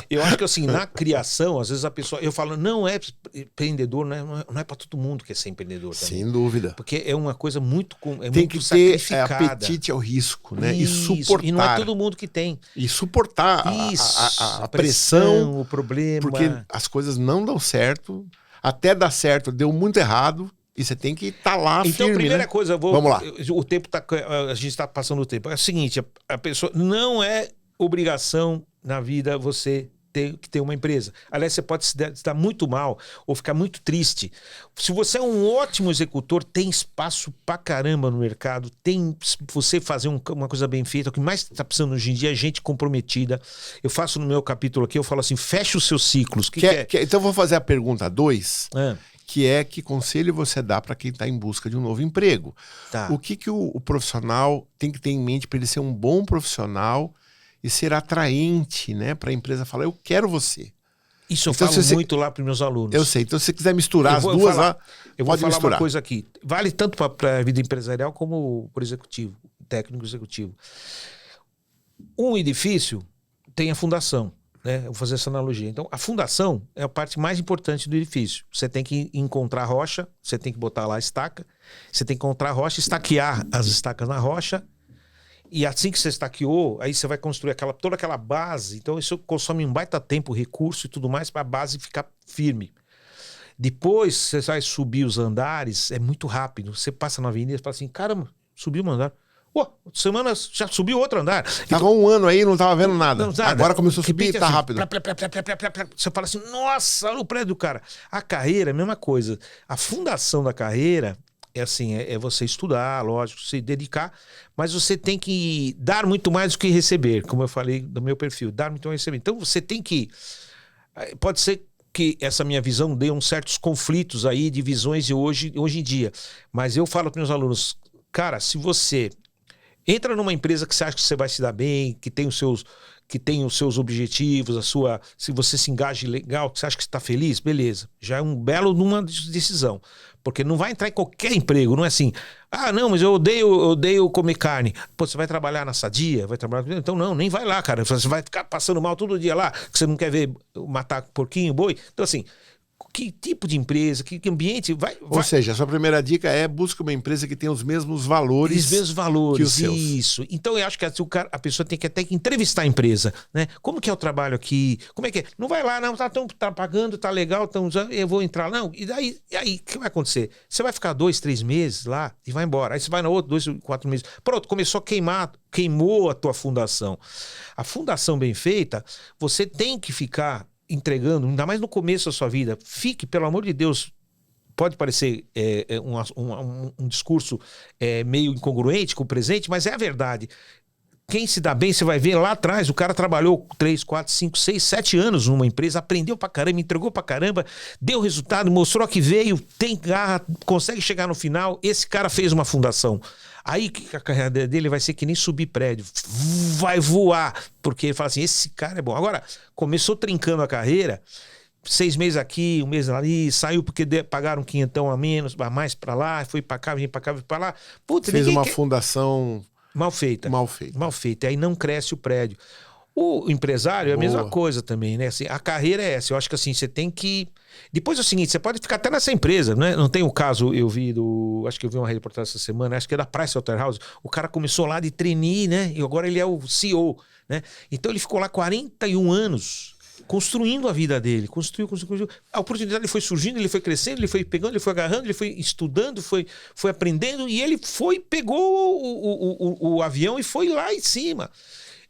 Eu acho que assim, na criação, às vezes a pessoa... Eu falo, não é empreendedor, não é para todo mundo que é ser empreendedor também. Sem dúvida. Porque é uma coisa muito tem que ter apetite ao risco, né? Isso, e suportar. E não é todo mundo que tem. E suportar a pressão, o problema. Porque as coisas não dão certo. Até dar certo, deu muito errado. E você tem que estar lá então, firme, primeira né? coisa, vamos lá. O tempo a gente está passando o tempo. É o seguinte, a pessoa não é obrigação na vida você ter que ter uma empresa. Aliás, você pode se dar muito mal ou ficar muito triste. Se você é um ótimo executor, tem espaço pra caramba no mercado, tem você fazer uma coisa bem feita. O que mais está precisando hoje em dia é gente comprometida. Eu faço no meu capítulo aqui, eu falo assim, fecha os seus ciclos. Então, eu vou fazer a pergunta 2. Que é que conselho você dá para quem está em busca de um novo emprego. Tá. O que o profissional tem que ter em mente para ele ser um bom profissional e ser atraente, né? Para a empresa falar, eu quero você. Isso eu falo muito lá para os meus alunos. Eu sei. Então, se você quiser misturar as duas lá, eu vou falar uma coisa aqui. Vale tanto para a vida empresarial como para o executivo, técnico executivo. Um edifício tem a fundação. Né? Eu vou fazer essa analogia. Então, a fundação é a parte mais importante do edifício. Você tem que encontrar rocha, você tem que botar lá a estaca, você tem que encontrar rocha, estaquear as estacas na rocha, e assim que você estaqueou, aí você vai construir toda aquela base. Então, isso consome um baita tempo, recurso e tudo mais para a base ficar firme. Depois, você vai subir os andares, é muito rápido. Você passa na avenida e fala assim, caramba, subiu um andar. Semana já subiu outro andar. Tava um ano aí, não tava vendo nada. Agora começou a subir e tá assim, rápido. Você fala assim, nossa, olha o prédio do cara. A carreira é a mesma coisa. A fundação da carreira é assim, é você estudar, lógico, se dedicar, mas você tem que dar muito mais do que receber, como eu falei do meu perfil, dar muito mais do que receber. Então você tem que... Pode ser que essa minha visão dê uns certos conflitos aí de visões de hoje em dia. Mas eu falo para meus alunos, cara, se você entra numa empresa que você acha que você vai se dar bem, que tem os seus objetivos, se você se engaja legal, que você acha que você está feliz, beleza. Já é um belo numa decisão. Porque não vai entrar em qualquer emprego, não é assim, não, mas eu odeio comer carne. Pô, você vai trabalhar na Sadia? Vai trabalhar... Então não, nem vai lá, cara. Você vai ficar passando mal todo dia lá, que você não quer ver matar porquinho, boi. Então assim, que tipo de empresa, que ambiente Ou seja, a sua primeira dica é busca uma empresa que tenha os mesmos valores. Os mesmos valores, que os seus. Isso. Então eu acho que a pessoa tem que até que entrevistar a empresa, né? Como que é o trabalho aqui? Como é que é? Não vai lá, não, tá pagando, tá legal, eu vou entrar. Não, e aí, o que vai acontecer? Você vai ficar 2, 3 meses lá e vai embora. Aí você vai na outra, 2, 4 meses. Pronto, começou a queimou a tua fundação. A fundação bem feita, você tem que ficar entregando, ainda mais no começo da sua vida. Fique, pelo amor de Deus, pode parecer um discurso meio incongruente com o presente, mas é a verdade. Quem se dá bem, você vai ver lá atrás, o cara trabalhou 3, 4, 5, 6, 7 anos numa empresa, aprendeu pra caramba, entregou pra caramba, deu resultado, mostrou que veio, tem garra, consegue chegar no final. Esse cara fez uma fundação. Aí a carreira dele vai ser que nem subir prédio, vai voar, porque ele fala assim, esse cara é bom. Agora, começou trincando a carreira, 6 meses aqui, 1 mês ali, saiu porque pagaram um quinhentão a menos, a mais pra lá, foi pra cá, vem pra cá, vem pra lá. Putz, fez uma fundação mal feita. Mal feita. Mal feita. Aí não cresce o prédio. O empresário é a mesma coisa também, né? Assim, a carreira é essa. Eu acho que assim, você tem que... Depois é o seguinte, você pode ficar até nessa empresa, né? Não tem o caso, acho que eu vi uma reportagem essa semana, acho que é da Pricewaterhouse. O cara começou lá de trainee, né? E agora ele é o CEO, né? Então ele ficou lá 41 anos construindo a vida dele. Construiu. A oportunidade foi surgindo, ele foi crescendo, ele foi pegando, ele foi agarrando, ele foi estudando, foi aprendendo e ele pegou o avião e foi lá em cima.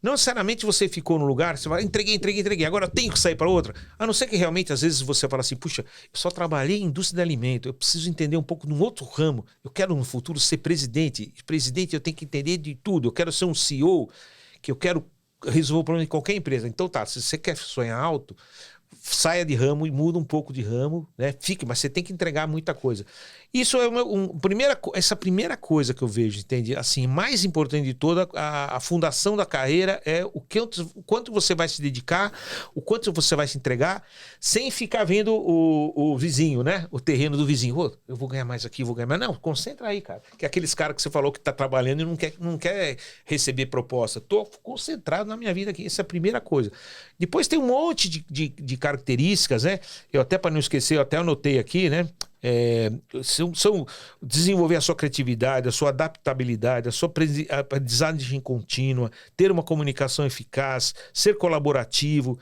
Não necessariamente você ficou no lugar, você vai, entreguei, agora eu tenho que sair para outra. A não ser que realmente, às vezes, você fala assim, puxa, eu só trabalhei em indústria de alimento, eu preciso entender um pouco de um outro ramo, eu quero no futuro ser presidente. Presidente eu tenho que entender de tudo, eu quero ser um CEO, que eu quero resolver o problema de qualquer empresa. Então tá, se você quer sonhar alto, saia de ramo e muda um pouco de ramo, né? Fique, mas você tem que entregar muita coisa. Isso é essa primeira coisa que eu vejo, entende? Assim, mais importante de toda, a fundação da carreira é o quanto você vai se dedicar, o quanto você vai se entregar, sem ficar vendo o vizinho, né? O terreno do vizinho. Oh, eu vou ganhar mais aqui, vou ganhar mais. Não, concentra aí, cara. Que é aqueles caras que você falou que tá trabalhando e não quer receber proposta. Tô concentrado na minha vida aqui. Essa é a primeira coisa. Depois tem um monte de características, né? Eu até, para não esquecer, eu até anotei aqui, né? São desenvolver a sua criatividade, a sua adaptabilidade, a sua aprendizagem contínua, ter uma comunicação eficaz, ser colaborativo,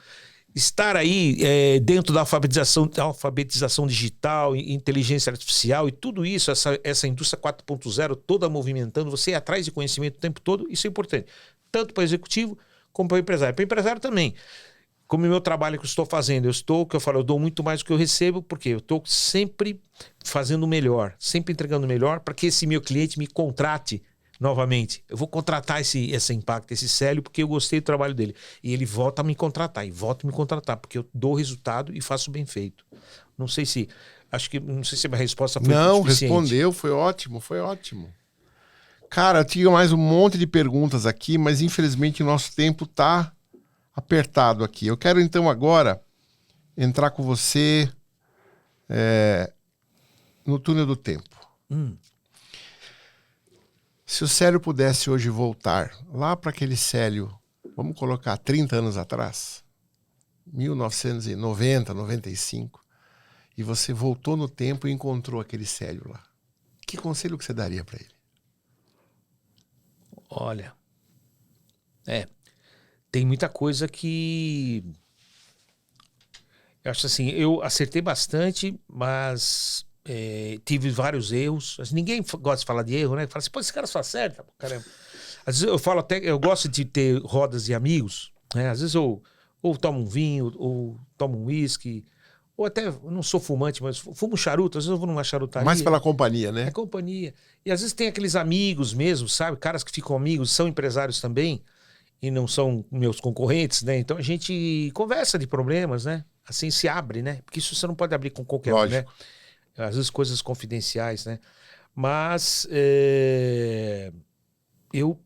estar aí dentro da alfabetização digital, inteligência artificial e tudo isso, essa indústria 4.0 toda movimentando, você ir atrás de conhecimento o tempo todo, isso é importante, tanto para o executivo como para o empresário. Para o empresário também. Como o meu trabalho que eu estou fazendo, eu dou muito mais do que eu recebo, porque eu estou sempre fazendo o melhor, sempre entregando o melhor para que esse meu cliente me contrate novamente. Eu vou contratar esse Impacta, esse Célio, porque eu gostei do trabalho dele. E ele volta a me contratar, porque eu dou resultado e faço bem feito. Não sei se a minha resposta foi suficiente. Respondeu, foi ótimo. Cara, eu tinha mais um monte de perguntas aqui, mas infelizmente o nosso tempo está apertado aqui. Eu quero então agora entrar com você no túnel do tempo. Se o Célio pudesse hoje voltar lá para aquele Célio, vamos colocar 30 anos atrás, 1990, 95, e você voltou no tempo e encontrou aquele Célio lá, que conselho que você daria para ele? Olha, tem muita coisa que eu acho assim, eu acertei bastante, mas tive vários erros. Ninguém gosta de falar de erro, né? Fala assim, pô, esse cara só acerta. Caramba. Às vezes eu falo até, eu gosto de ter rodas de amigos, né? Às vezes eu ou tomo um vinho, ou tomo um uísque, ou até, eu não sou fumante, mas fumo charuto, às vezes eu vou numa charutaria. Mais pela companhia, né? É companhia. E às vezes tem aqueles amigos mesmo, sabe? Caras que ficam amigos, são empresários também, e não são meus concorrentes, né? Então a gente conversa de problemas, né? Assim se abre, né? Porque isso você não pode abrir com qualquer um, né? Às vezes coisas confidenciais, né? Mas eu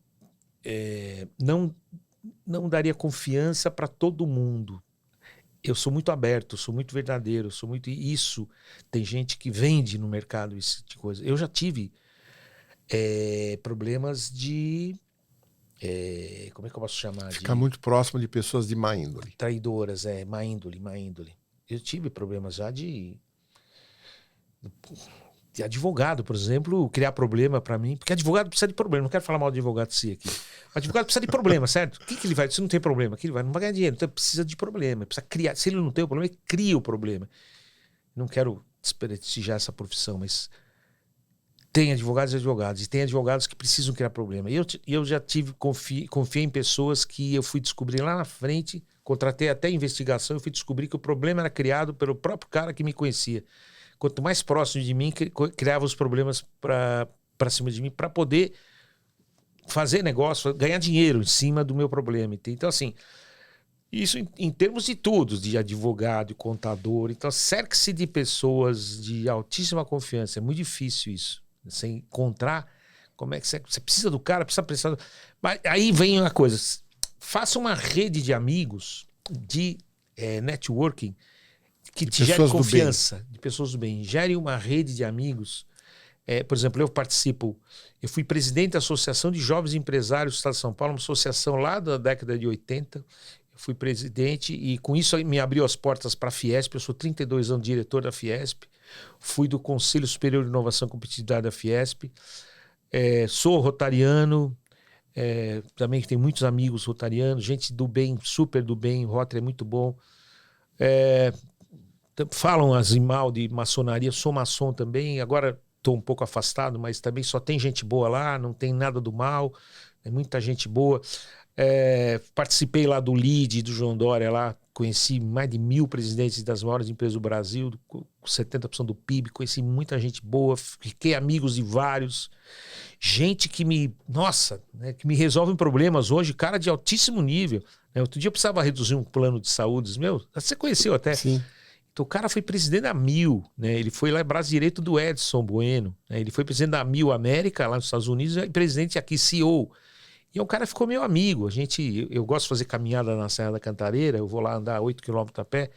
não daria confiança para todo mundo. Eu sou muito aberto, sou muito verdadeiro, sou muito isso. Tem gente que vende no mercado esse tipo de coisa. Eu já tive problemas de... como é que eu posso chamar? Ficar muito próximo de pessoas de má índole. Traidoras, má índole. Eu tive problemas já de advogado, por exemplo, criar problema para mim, porque advogado precisa de problema. Não quero falar mal de advogado si aqui. O advogado precisa de problema, certo? O que ele vai? Se não tem problema, que ele vai? Não vai ganhar dinheiro. Então precisa de problema, precisa criar. Se ele não tem o problema, ele cria o problema. Não quero desprestigiar essa profissão, mas tem advogados e advogados, e tem advogados que precisam criar problema. E eu já confiei em pessoas que eu fui descobrir lá na frente, contratei até investigação, eu fui descobrir que o problema era criado pelo próprio cara que me conhecia. Quanto mais próximo de mim, criava os problemas para cima de mim, para poder fazer negócio, ganhar dinheiro em cima do meu problema. Então, assim, isso em termos de tudo, de advogado, de contador. Então, cerque-se de pessoas de altíssima confiança. É muito difícil isso. Você encontrar como é que você precisa do cara, precisa prestar. Mas aí vem uma coisa: faça uma rede de amigos, de networking, que te gere confiança, de pessoas do bem. Gere uma rede de amigos. Por exemplo, eu fui presidente da Associação de Jovens Empresários do Estado de São Paulo, uma associação lá da década de 80. Eu fui presidente e com isso me abriu as portas para a Fiesp. Eu sou 32 anos diretor da Fiesp. Fui do Conselho Superior de Inovação e Competitividade da Fiesp. Sou rotariano. Também tenho muitos amigos rotarianos, gente do bem, super do bem. O Rotary é muito bom. Falam assim mal de maçonaria, sou maçom também, agora estou um pouco afastado, mas também só tem gente boa lá, não tem nada do mal, é muita gente boa. Participei lá do LEAD, do João Dória lá, conheci mais de 1.000 presidentes das maiores empresas do Brasil, com 70% do PIB, conheci muita gente boa, fiquei amigos de vários, gente que que me resolve problemas hoje, cara de altíssimo nível. Outro dia eu precisava reduzir um plano de saúde, você conheceu até? Sim. Então o cara foi presidente da Mil, né? Ele foi lá braço direito do Edson Bueno, né? Ele foi presidente da Mil América, lá nos Estados Unidos, e presidente aqui, CEO. E o cara ficou meu amigo. Eu gosto de fazer caminhada na Serra da Cantareira, eu vou lá andar 8 quilômetros a pé,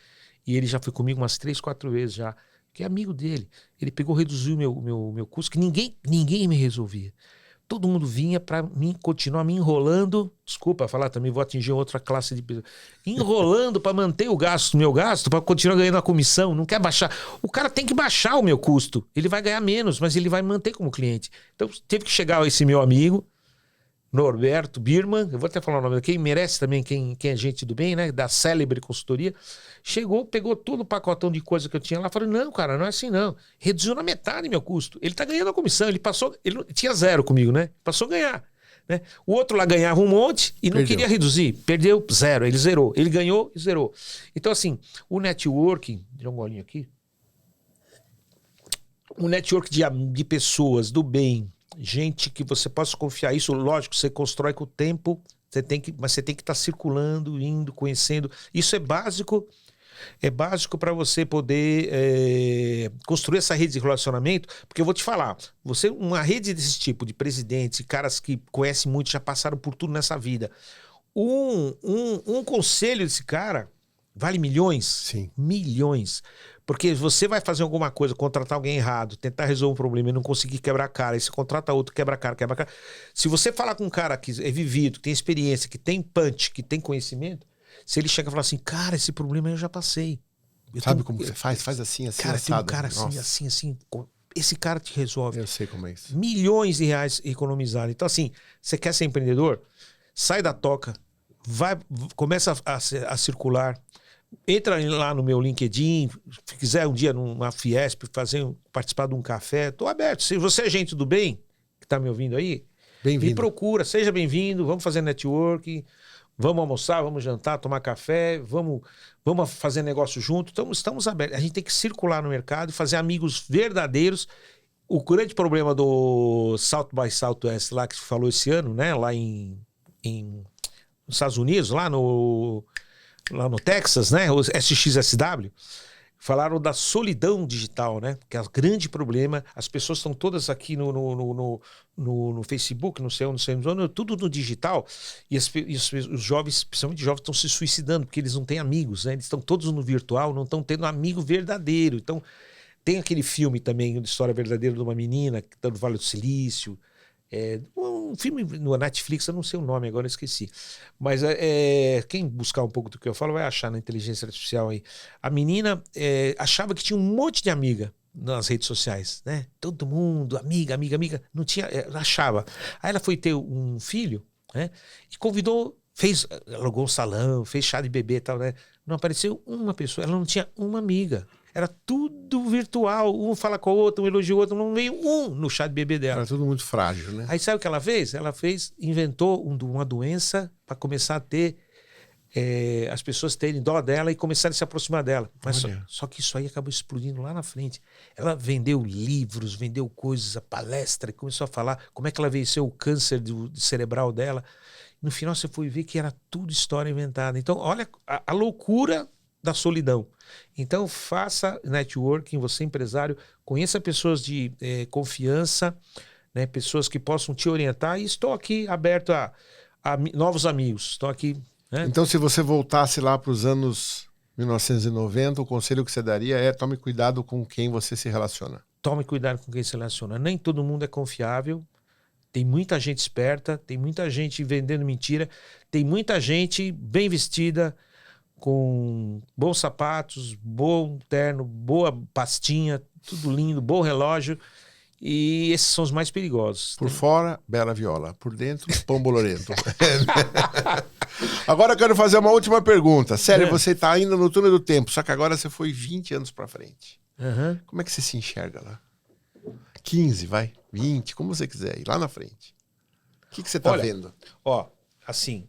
e ele já foi comigo umas 3, 4 vezes já, que é amigo dele. Ele pegou, reduziu meu custo, que ninguém me resolvia. Todo mundo vinha para mim, continuar me enrolando. Desculpa falar também, vou atingir outra classe de pessoas. Enrolando para manter meu gasto, para continuar ganhando a comissão. Não quer baixar. O cara tem que baixar o meu custo. Ele vai ganhar menos, mas ele vai manter como cliente. Então teve que chegar esse meu amigo, Norberto Birman, eu vou até falar o nome dele, quem merece também, quem é gente do bem, né? Da Célebre Consultoria. Chegou, pegou todo o pacotão de coisa que eu tinha lá, falou, não, cara, não é assim não. Reduziu na metade meu custo. Ele tá ganhando a comissão, ele tinha 0 comigo, né? Passou a ganhar. Né? O outro lá ganhava um monte e não queria reduzir. Perdeu 0, ele zerou. Ele ganhou e zerou. Então, assim, o networking, deixa um golinho aqui. O network de pessoas do bem, gente que você possa confiar. Isso, lógico, você constrói com o tempo, mas você tem que estar circulando, indo, conhecendo. Isso é básico. É básico para você poder construir essa rede de relacionamento, porque eu vou te falar, uma rede desse tipo, de presidentes, caras que conhecem muito, já passaram por tudo nessa vida, um conselho desse cara vale milhões. Sim. Milhões. Porque você vai fazer alguma coisa, contratar alguém errado, tentar resolver um problema e não conseguir quebrar a cara, aí você contrata outro, quebra a cara. Se você falar com um cara que é vivido, que tem experiência, que tem punch, que tem conhecimento, se ele chega e falar assim, cara, esse problema eu já passei. Sabe como você faz? Faz assim, assim, cara, assado. Tem um cara assim, esse cara te resolve. Eu sei como é isso. Milhões de reais economizados. Então, assim, você quer ser empreendedor? Sai da toca, começa a circular, entra lá no meu LinkedIn, se quiser um dia numa Fiesp, participar de um café, estou aberto. Se você é gente do bem, que está me ouvindo aí, me procura, seja bem-vindo, vamos fazer networking, vamos almoçar, vamos jantar, tomar café, vamos fazer negócio junto. Então, estamos abertos. A gente tem que circular no mercado e fazer amigos verdadeiros. O grande problema do South by Southwest, lá que se falou esse ano, né? Lá nos Estados Unidos, lá no Texas, né? O SXSW. Falaram da solidão digital, né? Que é o grande problema. As pessoas estão todas aqui no Facebook, não sei onde, tudo no digital. E os jovens, principalmente jovens, estão se suicidando porque eles não têm amigos, né? Eles estão todos no virtual, não estão tendo amigo verdadeiro. Então, tem aquele filme também, de história verdadeira de uma menina que está no Vale do Silício. Um filme no Netflix, eu não sei o nome agora, eu esqueci. Mas quem buscar um pouco do que eu falo vai achar na inteligência artificial aí. A menina achava que tinha um monte de amiga nas redes sociais, né? Todo mundo, amiga. Não tinha, achava. Aí ela foi ter um filho, né? E convidou, alugou um salão, fez chá de bebê e tal, né? Não apareceu uma pessoa, ela não tinha uma amiga. Era tudo virtual, um fala com o outro, um elogia o outro, não veio no chá de bebê dela. Era tudo muito frágil, né? Aí sabe o que ela fez? Inventou uma doença para começar a ter, as pessoas terem dó dela e começarem a se aproximar dela. Mas só que isso aí acabou explodindo lá na frente. Ela vendeu livros, vendeu coisas, a palestra, e começou a falar como é que ela venceu o câncer cerebral dela. No final você foi ver que era tudo história inventada. Então olha a loucura da solidão. Então faça networking, você empresário, conheça pessoas de confiança, né, pessoas que possam te orientar, e estou aqui aberto a novos amigos. Estou aqui, né? Então, se você voltasse lá para os anos 1990, o conselho que você daria é: tome cuidado com quem você se relaciona. Tome cuidado com quem se relaciona. Nem todo mundo é confiável. Tem muita gente esperta, tem muita gente vendendo mentira, tem muita gente bem vestida, com bons sapatos, bom terno, boa pastinha, tudo lindo, bom relógio. E esses são os mais perigosos. Por fora, bela viola. Por dentro, pão bolorento. Agora eu quero fazer uma última pergunta. Sério, você está ainda no túnel do tempo, só que agora você foi 20 anos para frente. Como é que você se enxerga lá? 15, vai. 20, como você quiser ir lá na frente. O que você está vendo? Assim...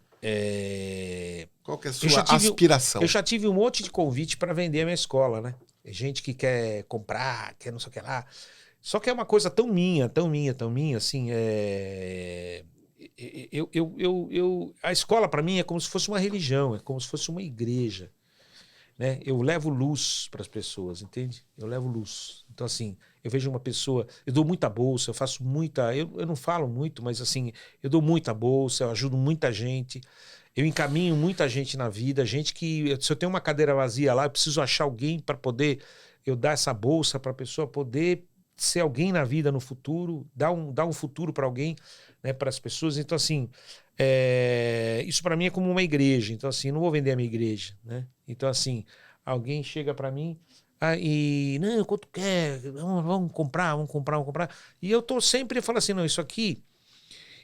Qual que é a sua aspiração? Eu já tive um monte de convite para vender a minha escola, né? Gente que quer comprar, quer não sei o que lá. Só que é uma coisa tão minha, assim, a escola para mim é como se fosse uma religião, é como se fosse uma igreja, né? Eu levo luz para as pessoas, entende? Eu levo luz. Então, assim, eu vejo uma pessoa, eu dou muita bolsa, eu faço muita, eu não falo muito, mas assim, eu dou muita bolsa, eu ajudo muita gente, eu encaminho muita gente na vida, gente que, se eu tenho uma cadeira vazia lá, eu preciso achar alguém para poder eu dar essa bolsa para a pessoa poder ser alguém na vida no futuro, dar um futuro para alguém, né, para as pessoas. Então, assim, isso para mim é como uma igreja. Então, assim, não vou vender a minha igreja, né? Então, assim, alguém chega para mim e, não, quanto quer? Vamos comprar. E eu tô sempre falando assim, não, isso aqui,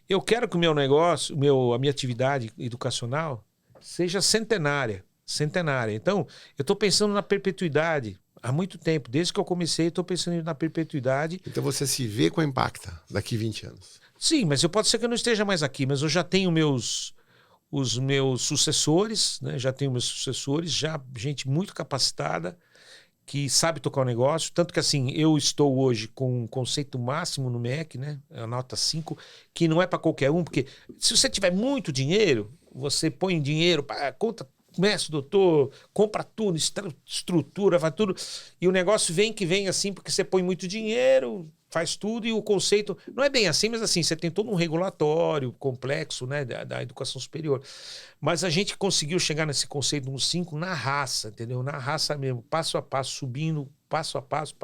eu quero que o meu negócio, a minha atividade educacional seja centenária. Então, eu estou pensando na perpetuidade há muito tempo. Desde que eu comecei, estou pensando na perpetuidade. Então você se vê com a Impacta daqui 20 anos? Sim, mas pode ser que eu não esteja mais aqui, mas eu já tenho os meus sucessores, né? Já tenho meus sucessores, já gente muito capacitada, que sabe tocar o negócio. Tanto que, assim, eu estou hoje com um conceito máximo no MEC, né? A nota 5, que não é para qualquer um, porque se você tiver muito dinheiro, você põe dinheiro, conta, mestre, doutor, compra tudo, estrutura, faz tudo, e o negócio vem assim, porque você põe muito dinheiro, faz tudo, e o conceito não é bem assim, mas assim, você tem todo um regulatório complexo, né, da educação superior. Mas a gente conseguiu chegar nesse conceito do 5 na raça, entendeu? Na raça mesmo, passo a passo, subindo, passo a passo.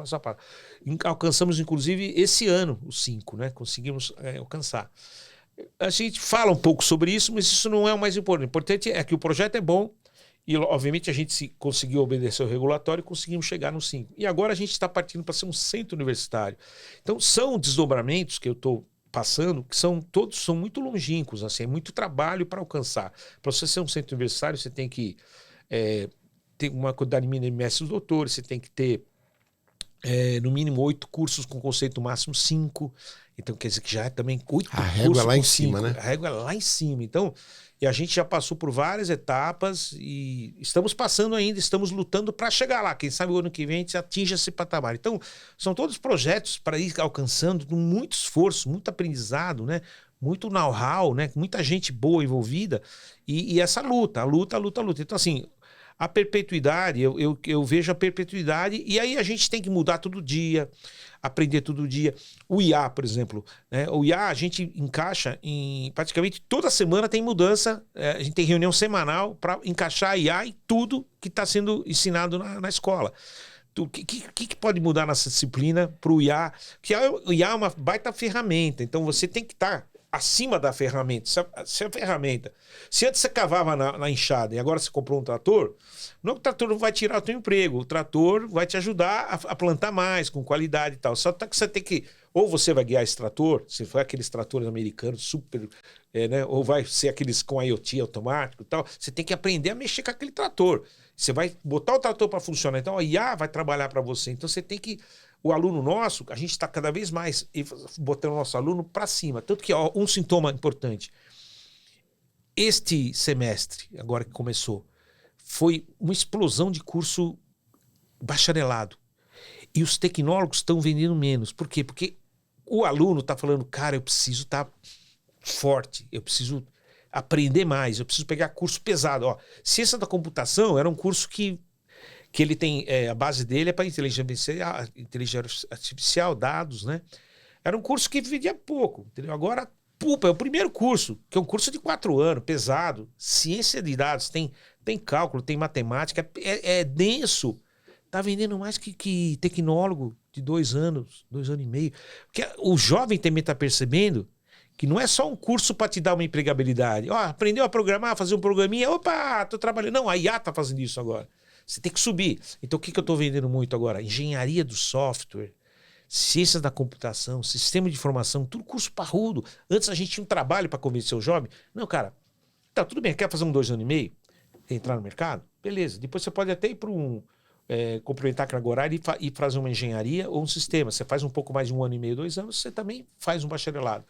Alcançamos, inclusive, esse ano o 5, né? Conseguimos alcançar. A gente fala um pouco sobre isso, mas isso não é o mais importante. O importante é que o projeto é bom e, obviamente, a gente conseguiu obedecer ao regulatório e conseguimos chegar no 5. E agora a gente está partindo para ser um centro universitário. Então, são desdobramentos que eu estou passando, que todos são muito longínquos, assim, é muito trabalho para alcançar. Para você ser um centro universitário, você tem que ter uma quantidade mínima de mestres e doutores, você tem que ter no mínimo 8 cursos com conceito máximo 5. Então, quer dizer que já é também 8 cursos. A régua é lá em cima, né? A régua é lá em cima. Então, e a gente já passou por várias etapas e estamos passando ainda, estamos lutando para chegar lá. Quem sabe o ano que vem a gente atinja esse patamar. Então, são todos projetos para ir alcançando, com muito esforço, muito aprendizado, né? Muito know-how, né? Muita gente boa envolvida e essa luta. Então, assim, A perpetuidade, eu vejo a perpetuidade, e aí a gente tem que mudar todo dia, aprender todo dia. O IA, por exemplo, né? O IA a gente encaixa em praticamente toda semana tem mudança, a gente tem reunião semanal para encaixar a IA em tudo que está sendo ensinado na escola. O que pode mudar nessa disciplina para o IA? Porque o IA é uma baita ferramenta, então você tem que estar acima da ferramenta. Se a ferramenta... Se antes você cavava na enxada e agora você comprou um trator, não, o trator não vai tirar o teu emprego, o trator vai te ajudar a plantar mais, com qualidade e tal. Só que você tem que... Ou você vai guiar esse trator, se for aqueles tratores americanos super... né? Ou vai ser aqueles com IoT automático e tal. Você tem que aprender a mexer com aquele trator. Você vai botar o trator para funcionar. Então a IA vai trabalhar para você. Então você tem que... O aluno nosso, a gente está cada vez mais botando o nosso aluno para cima. Tanto que, ó, um sintoma importante. Este semestre, agora que começou, foi uma explosão de curso bacharelado. E os tecnólogos estão vendendo menos. Por quê? Porque o aluno está falando, cara, eu preciso estar forte, eu preciso aprender mais, eu preciso pegar curso pesado. Ó, ciência da computação era um curso que ele tem, a base dele é para inteligência artificial, dados, né? Era um curso que vendia pouco, entendeu? Agora, é o primeiro curso, que é um curso de 4 anos, pesado, ciência de dados, tem cálculo, tem matemática, é denso. Tá vendendo mais que tecnólogo de 2 anos, 2 anos e meio. Porque o jovem também está percebendo que não é só um curso para te dar uma empregabilidade. Ó, aprendeu a programar, fazer um programinha, opa, tô trabalhando. Não, a IA tá fazendo isso agora. Você tem que subir. Então, o que eu estou vendendo muito agora? Engenharia do software, ciências da computação, sistema de informação, tudo curso parrudo. Antes a gente tinha um trabalho para convencer o jovem. Não, cara, tá tudo bem, quer fazer um 2 anos e meio? Entrar no mercado? Beleza. Depois você pode até ir para complementar a carga horária e fazer uma engenharia ou um sistema. Você faz um pouco mais de 1 ano e meio, 2 anos, você também faz um bacharelado.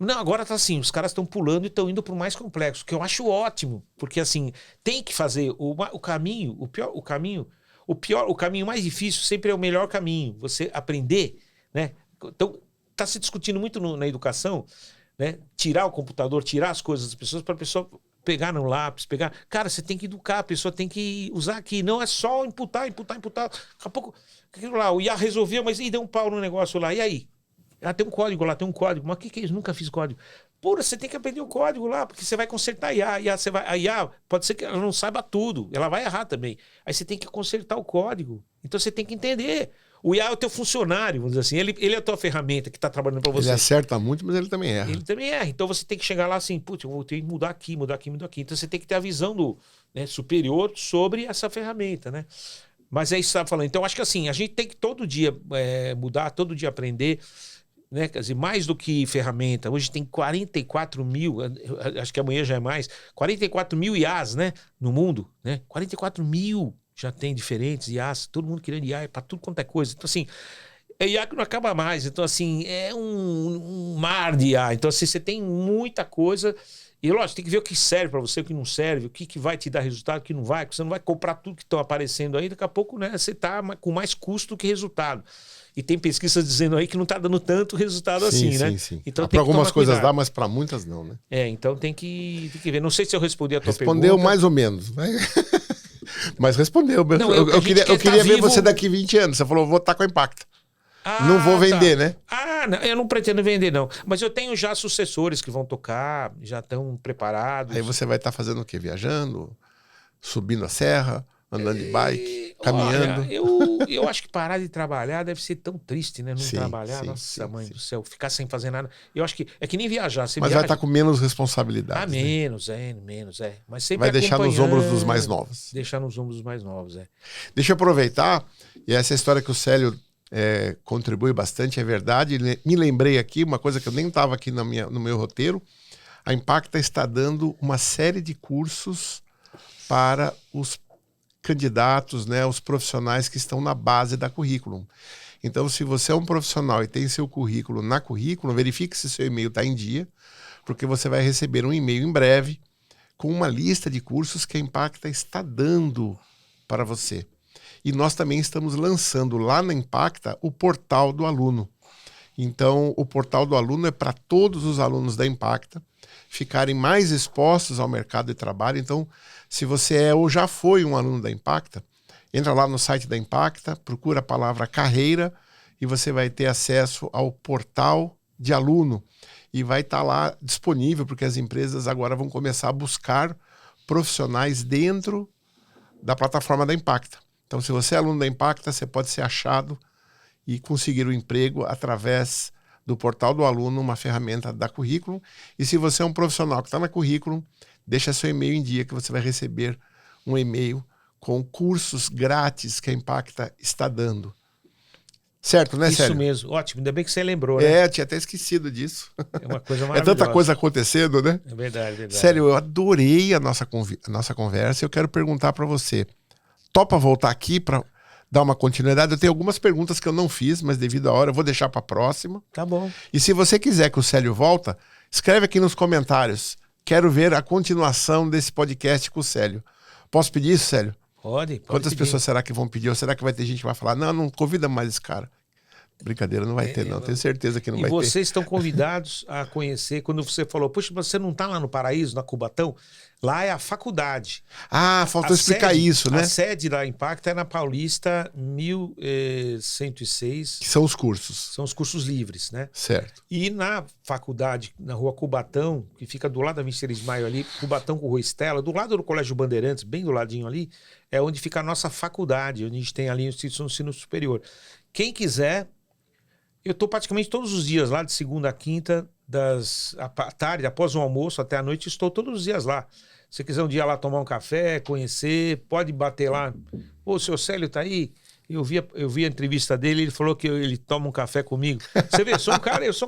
Não, agora tá assim, os caras estão pulando e estão indo para o mais complexo, que eu acho ótimo, porque assim, tem que fazer o caminho, o caminho mais difícil sempre é o melhor caminho, você aprender, né? Então, tá se discutindo muito na educação, né? Tirar o computador, tirar as coisas das pessoas para a pessoa pegar no lápis, pegar... Cara, você tem que educar, a pessoa tem que usar aqui, não é só imputar. Daqui a pouco, aquilo lá, o IA resolveu, mas deu um pau no negócio lá, e aí? Ah, tem um código lá, tem um código. Mas o que é isso? Nunca fiz código. Pura, você tem que aprender o código lá, porque você vai consertar a IA. A IA, pode ser que ela não saiba tudo, ela vai errar também. Aí você tem que consertar o código. Então você tem que entender. O IA é o teu funcionário, vamos dizer assim. Ele é a tua ferramenta que está trabalhando para você. Ele acerta muito, mas ele também erra. Ele também erra. Então você tem que chegar lá assim, putz, eu vou ter que mudar aqui. Então você tem que ter a visão superior sobre essa ferramenta, né? Mas é isso que você estava falando. Então eu acho que assim, a gente tem que todo dia mudar, todo dia aprender. Né? Quer dizer, mais do que ferramenta. Hoje tem 44 mil, acho que amanhã já é mais, 44 mil IAs, né? No mundo, né? 44 mil já tem diferentes IAs, todo mundo querendo IA para tudo quanto é coisa. Então, assim, é IA que não acaba mais. Então, assim, é um mar de IA. Então, assim, você tem muita coisa. E, lógico, tem que ver o que serve para você, o que não serve, o que vai te dar resultado, o que não vai. Porque você não vai comprar tudo que está aparecendo aí. Daqui a pouco, né, você está com mais custo que resultado. E tem pesquisas dizendo aí que não está dando tanto resultado assim, né? Sim. Então, para algumas coisas dá, mas para muitas não, né? Então tem que ver. Não sei se eu respondi a tua pergunta. Respondeu mais ou menos. Mas respondeu. Não, eu queria ver você daqui 20 anos. Você falou, vou estar com a Impacta. Não vou vender, né? Não, eu não pretendo vender, não. Mas eu tenho já sucessores que vão tocar, já estão preparados. Aí você vai estar fazendo o quê? Viajando? Subindo a serra? Andando de bike? Caminhando? Olha, eu acho que parar de trabalhar deve ser tão triste, né? Não trabalhar, nossa mãe do céu, ficar sem fazer nada. Eu acho que é que nem viajar. Você Mas vai estar com menos responsabilidade. Menos. Mas sempre vai deixar nos ombros dos mais novos. Deixar nos ombros dos mais novos, Deixa eu aproveitar, e essa história que o Célio contribui bastante, é verdade. Me lembrei aqui, uma coisa que eu nem estava aqui no meu roteiro. A Impacta está dando uma série de cursos para os candidatos, né, os profissionais que estão na base da Currículo. Então, se você é um profissional e tem seu currículo na Currículo, verifique se seu e-mail está em dia, porque você vai receber um e-mail em breve com uma lista de cursos que a Impacta está dando para você. E nós também estamos lançando lá na Impacta o portal do aluno. Então, o portal do aluno é para todos os alunos da Impacta ficarem mais expostos ao mercado de trabalho. Então, se você é ou já foi um aluno da Impacta, entra lá no site da Impacta, procura a palavra carreira e você vai ter acesso ao portal de aluno e vai estar lá disponível, porque as empresas agora vão começar a buscar profissionais dentro da plataforma da Impacta. Então, se você é aluno da Impacta, você pode ser achado e conseguir o emprego através do portal do aluno, uma ferramenta da Currículo. E se você é um profissional que está na Currículo, deixa seu e-mail em dia que você vai receber um e-mail com cursos grátis que a Impacta está dando. Certo, né, Célio? Isso mesmo. Ótimo. Ainda bem que você lembrou, né? Eu tinha até esquecido disso. É uma coisa É maravilhosa. tanta coisa acontecendo, né? É verdade, verdade. Célio, eu adorei a nossa conversa. Eu quero perguntar para você. Topa voltar aqui para dar uma continuidade? Eu tenho algumas perguntas que eu não fiz, mas devido à hora eu vou deixar para a próxima. Tá bom. E se você quiser que o Célio volta, escreve aqui nos comentários. Quero ver a continuação desse podcast com o Célio. Posso pedir isso, Célio? Pode Quantas pedir. pessoas será que vão pedir? Ou será que vai ter gente que vai falar, não convida mais esse cara? Brincadeira, não vai ter, não. Tenho certeza que não vai ter. E vocês estão convidados a conhecer, quando você falou, poxa, você não está lá no Paraíso, na Cubatão? Lá é a faculdade. Ah, faltou explicar isso, né? A sede da Impacta é na Paulista 1106. Que são os cursos. São os cursos livres, né? Certo. E na faculdade, na rua Cubatão, que fica do lado da 23 de Maio ali, Cubatão com Rua Estela, do lado do Colégio Bandeirantes, bem do ladinho ali, é onde fica a nossa faculdade, onde a gente tem ali o ensino superior. Quem quiser, eu estou praticamente todos os dias lá, de segunda a quinta, à tarde, após o almoço até a noite, estou todos os dias lá. Se quiser um dia lá tomar um café, conhecer, pode bater lá. Ô, o seu Célio tá aí? Eu vi a entrevista dele, ele falou que ele toma um café comigo. Você vê, eu sou um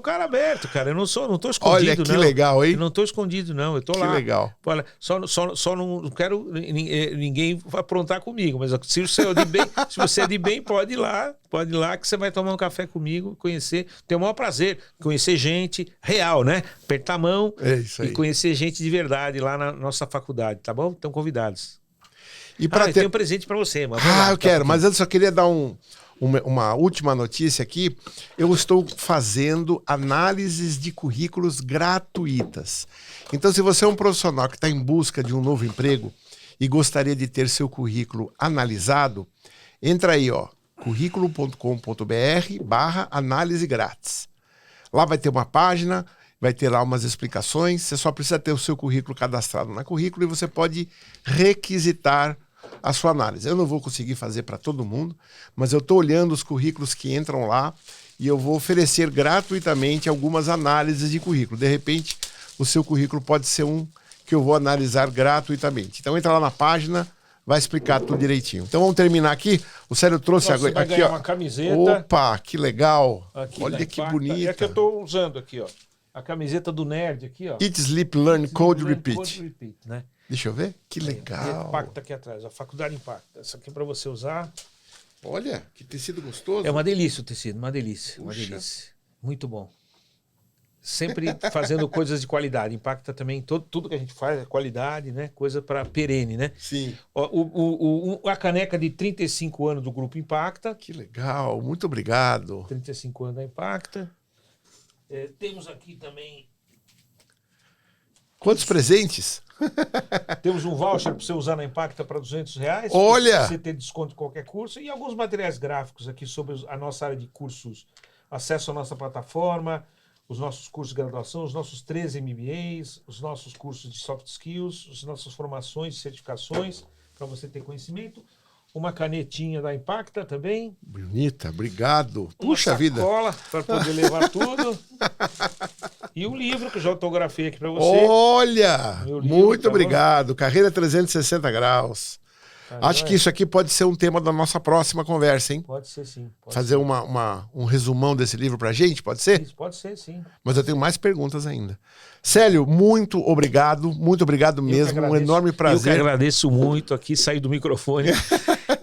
cara aberto, cara. Eu não tô escondido, Olha, que legal, hein? Eu não tô escondido, não. Eu tô lá. Que legal. Olha, só não quero ninguém aprontar comigo, mas se você é de bem, pode ir lá que você vai tomar um café comigo, conhecer. Tenho o maior prazer, conhecer gente real, né? Apertar a mão e conhecer gente de verdade lá na nossa faculdade, tá bom? Estão convidados. E eu tenho um presente para você. Mas eu quero, mas antes eu queria dar uma última notícia aqui. Eu estou fazendo análises de currículos gratuitas. Então, se você é um profissional que está em busca de um novo emprego e gostaria de ter seu currículo analisado, entra aí, curriculo.com.br/análise grátis. Lá vai ter uma página, vai ter lá umas explicações. Você só precisa ter o seu currículo cadastrado na Currículo e você pode requisitar a sua análise. Eu não vou conseguir fazer para todo mundo, mas eu estou olhando os currículos que entram lá e eu vou oferecer gratuitamente algumas análises de currículo. De repente, o seu currículo pode ser um que eu vou analisar gratuitamente. Então entra lá na página, vai explicar tudo direitinho. Então vamos terminar aqui. O Célio trouxe agora aqui, ó, uma camiseta. Opa, que legal. Aqui olha que bonita. É que eu estou usando aqui, ó. A camiseta do Nerd aqui, ó. Eat, Sleep, Learn, Code, Repeat. Code, Repeat, né? Deixa eu ver. Que legal. Impacta aqui atrás, a Faculdade Impacta. Essa aqui é para você usar. Olha, que tecido gostoso. É uma delícia o tecido, uma delícia. Puxa. Uma delícia. Muito bom. Sempre fazendo coisas de qualidade. Impacta também, tudo que a gente faz é qualidade, né? Coisa para perene, né? Sim. A caneca de 35 anos do Grupo Impacta. Que legal, muito obrigado. 35 anos da Impacta. Temos aqui também... Quantos presentes? Temos um voucher para você usar na Impacta para R$200. Olha! Para você ter desconto em qualquer curso. E alguns materiais gráficos aqui sobre a nossa área de cursos. Acesso à nossa plataforma, os nossos cursos de graduação, os nossos 13 MBAs, os nossos cursos de soft skills, as nossas formações e certificações, para você ter conhecimento. Uma canetinha da Impacta também. Bonita, obrigado. Puxa vida. Uma sacola para poder levar tudo. E um livro que eu já autografei aqui para você. Olha, muito obrigado. Carreira 360 graus. Acho que isso aqui pode ser um tema da nossa próxima conversa, hein? Pode ser, sim. Fazer um resumão desse livro pra gente, pode ser? Isso, pode ser, sim. Mas eu tenho mais perguntas ainda. Célio, muito obrigado mesmo, um enorme prazer. Eu que agradeço muito aqui, sair do microfone.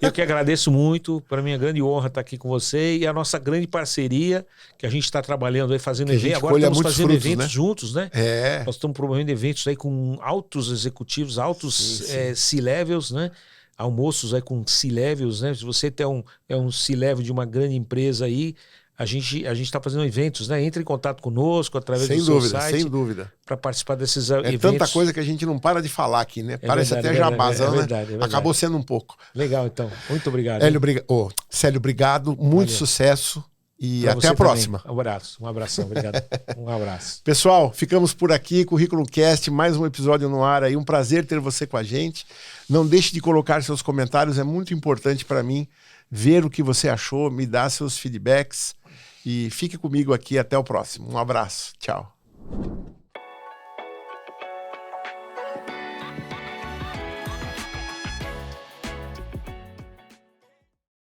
Eu que agradeço muito, para mim é grande honra estar aqui com você e a nossa grande parceria, que a gente está trabalhando aí, fazendo eventos. Agora estamos fazendo eventos juntos, né? Nós estamos promovendo eventos aí com altos executivos, altos C-levels, né? Almoços aí com C-levels, né? Se você é um C-level de uma grande empresa aí, a gente está fazendo eventos, né? Entre em contato conosco através do seu site. Sem dúvida. Para participar desses eventos. É tanta coisa que a gente não para de falar aqui, né? Parece até jabazão, né? Acabou sendo um pouco. Legal, então. Muito obrigado. Célio, obrigado. Muito sucesso. E pra até a próxima. Um abração, obrigado. Um abraço. Pessoal, ficamos por aqui, Currículo Cast, mais um episódio no ar aí. Um prazer ter você com a gente. Não deixe de colocar seus comentários, é muito importante para mim ver o que você achou, me dar seus feedbacks. E fique comigo aqui até o próximo. Um abraço. Tchau.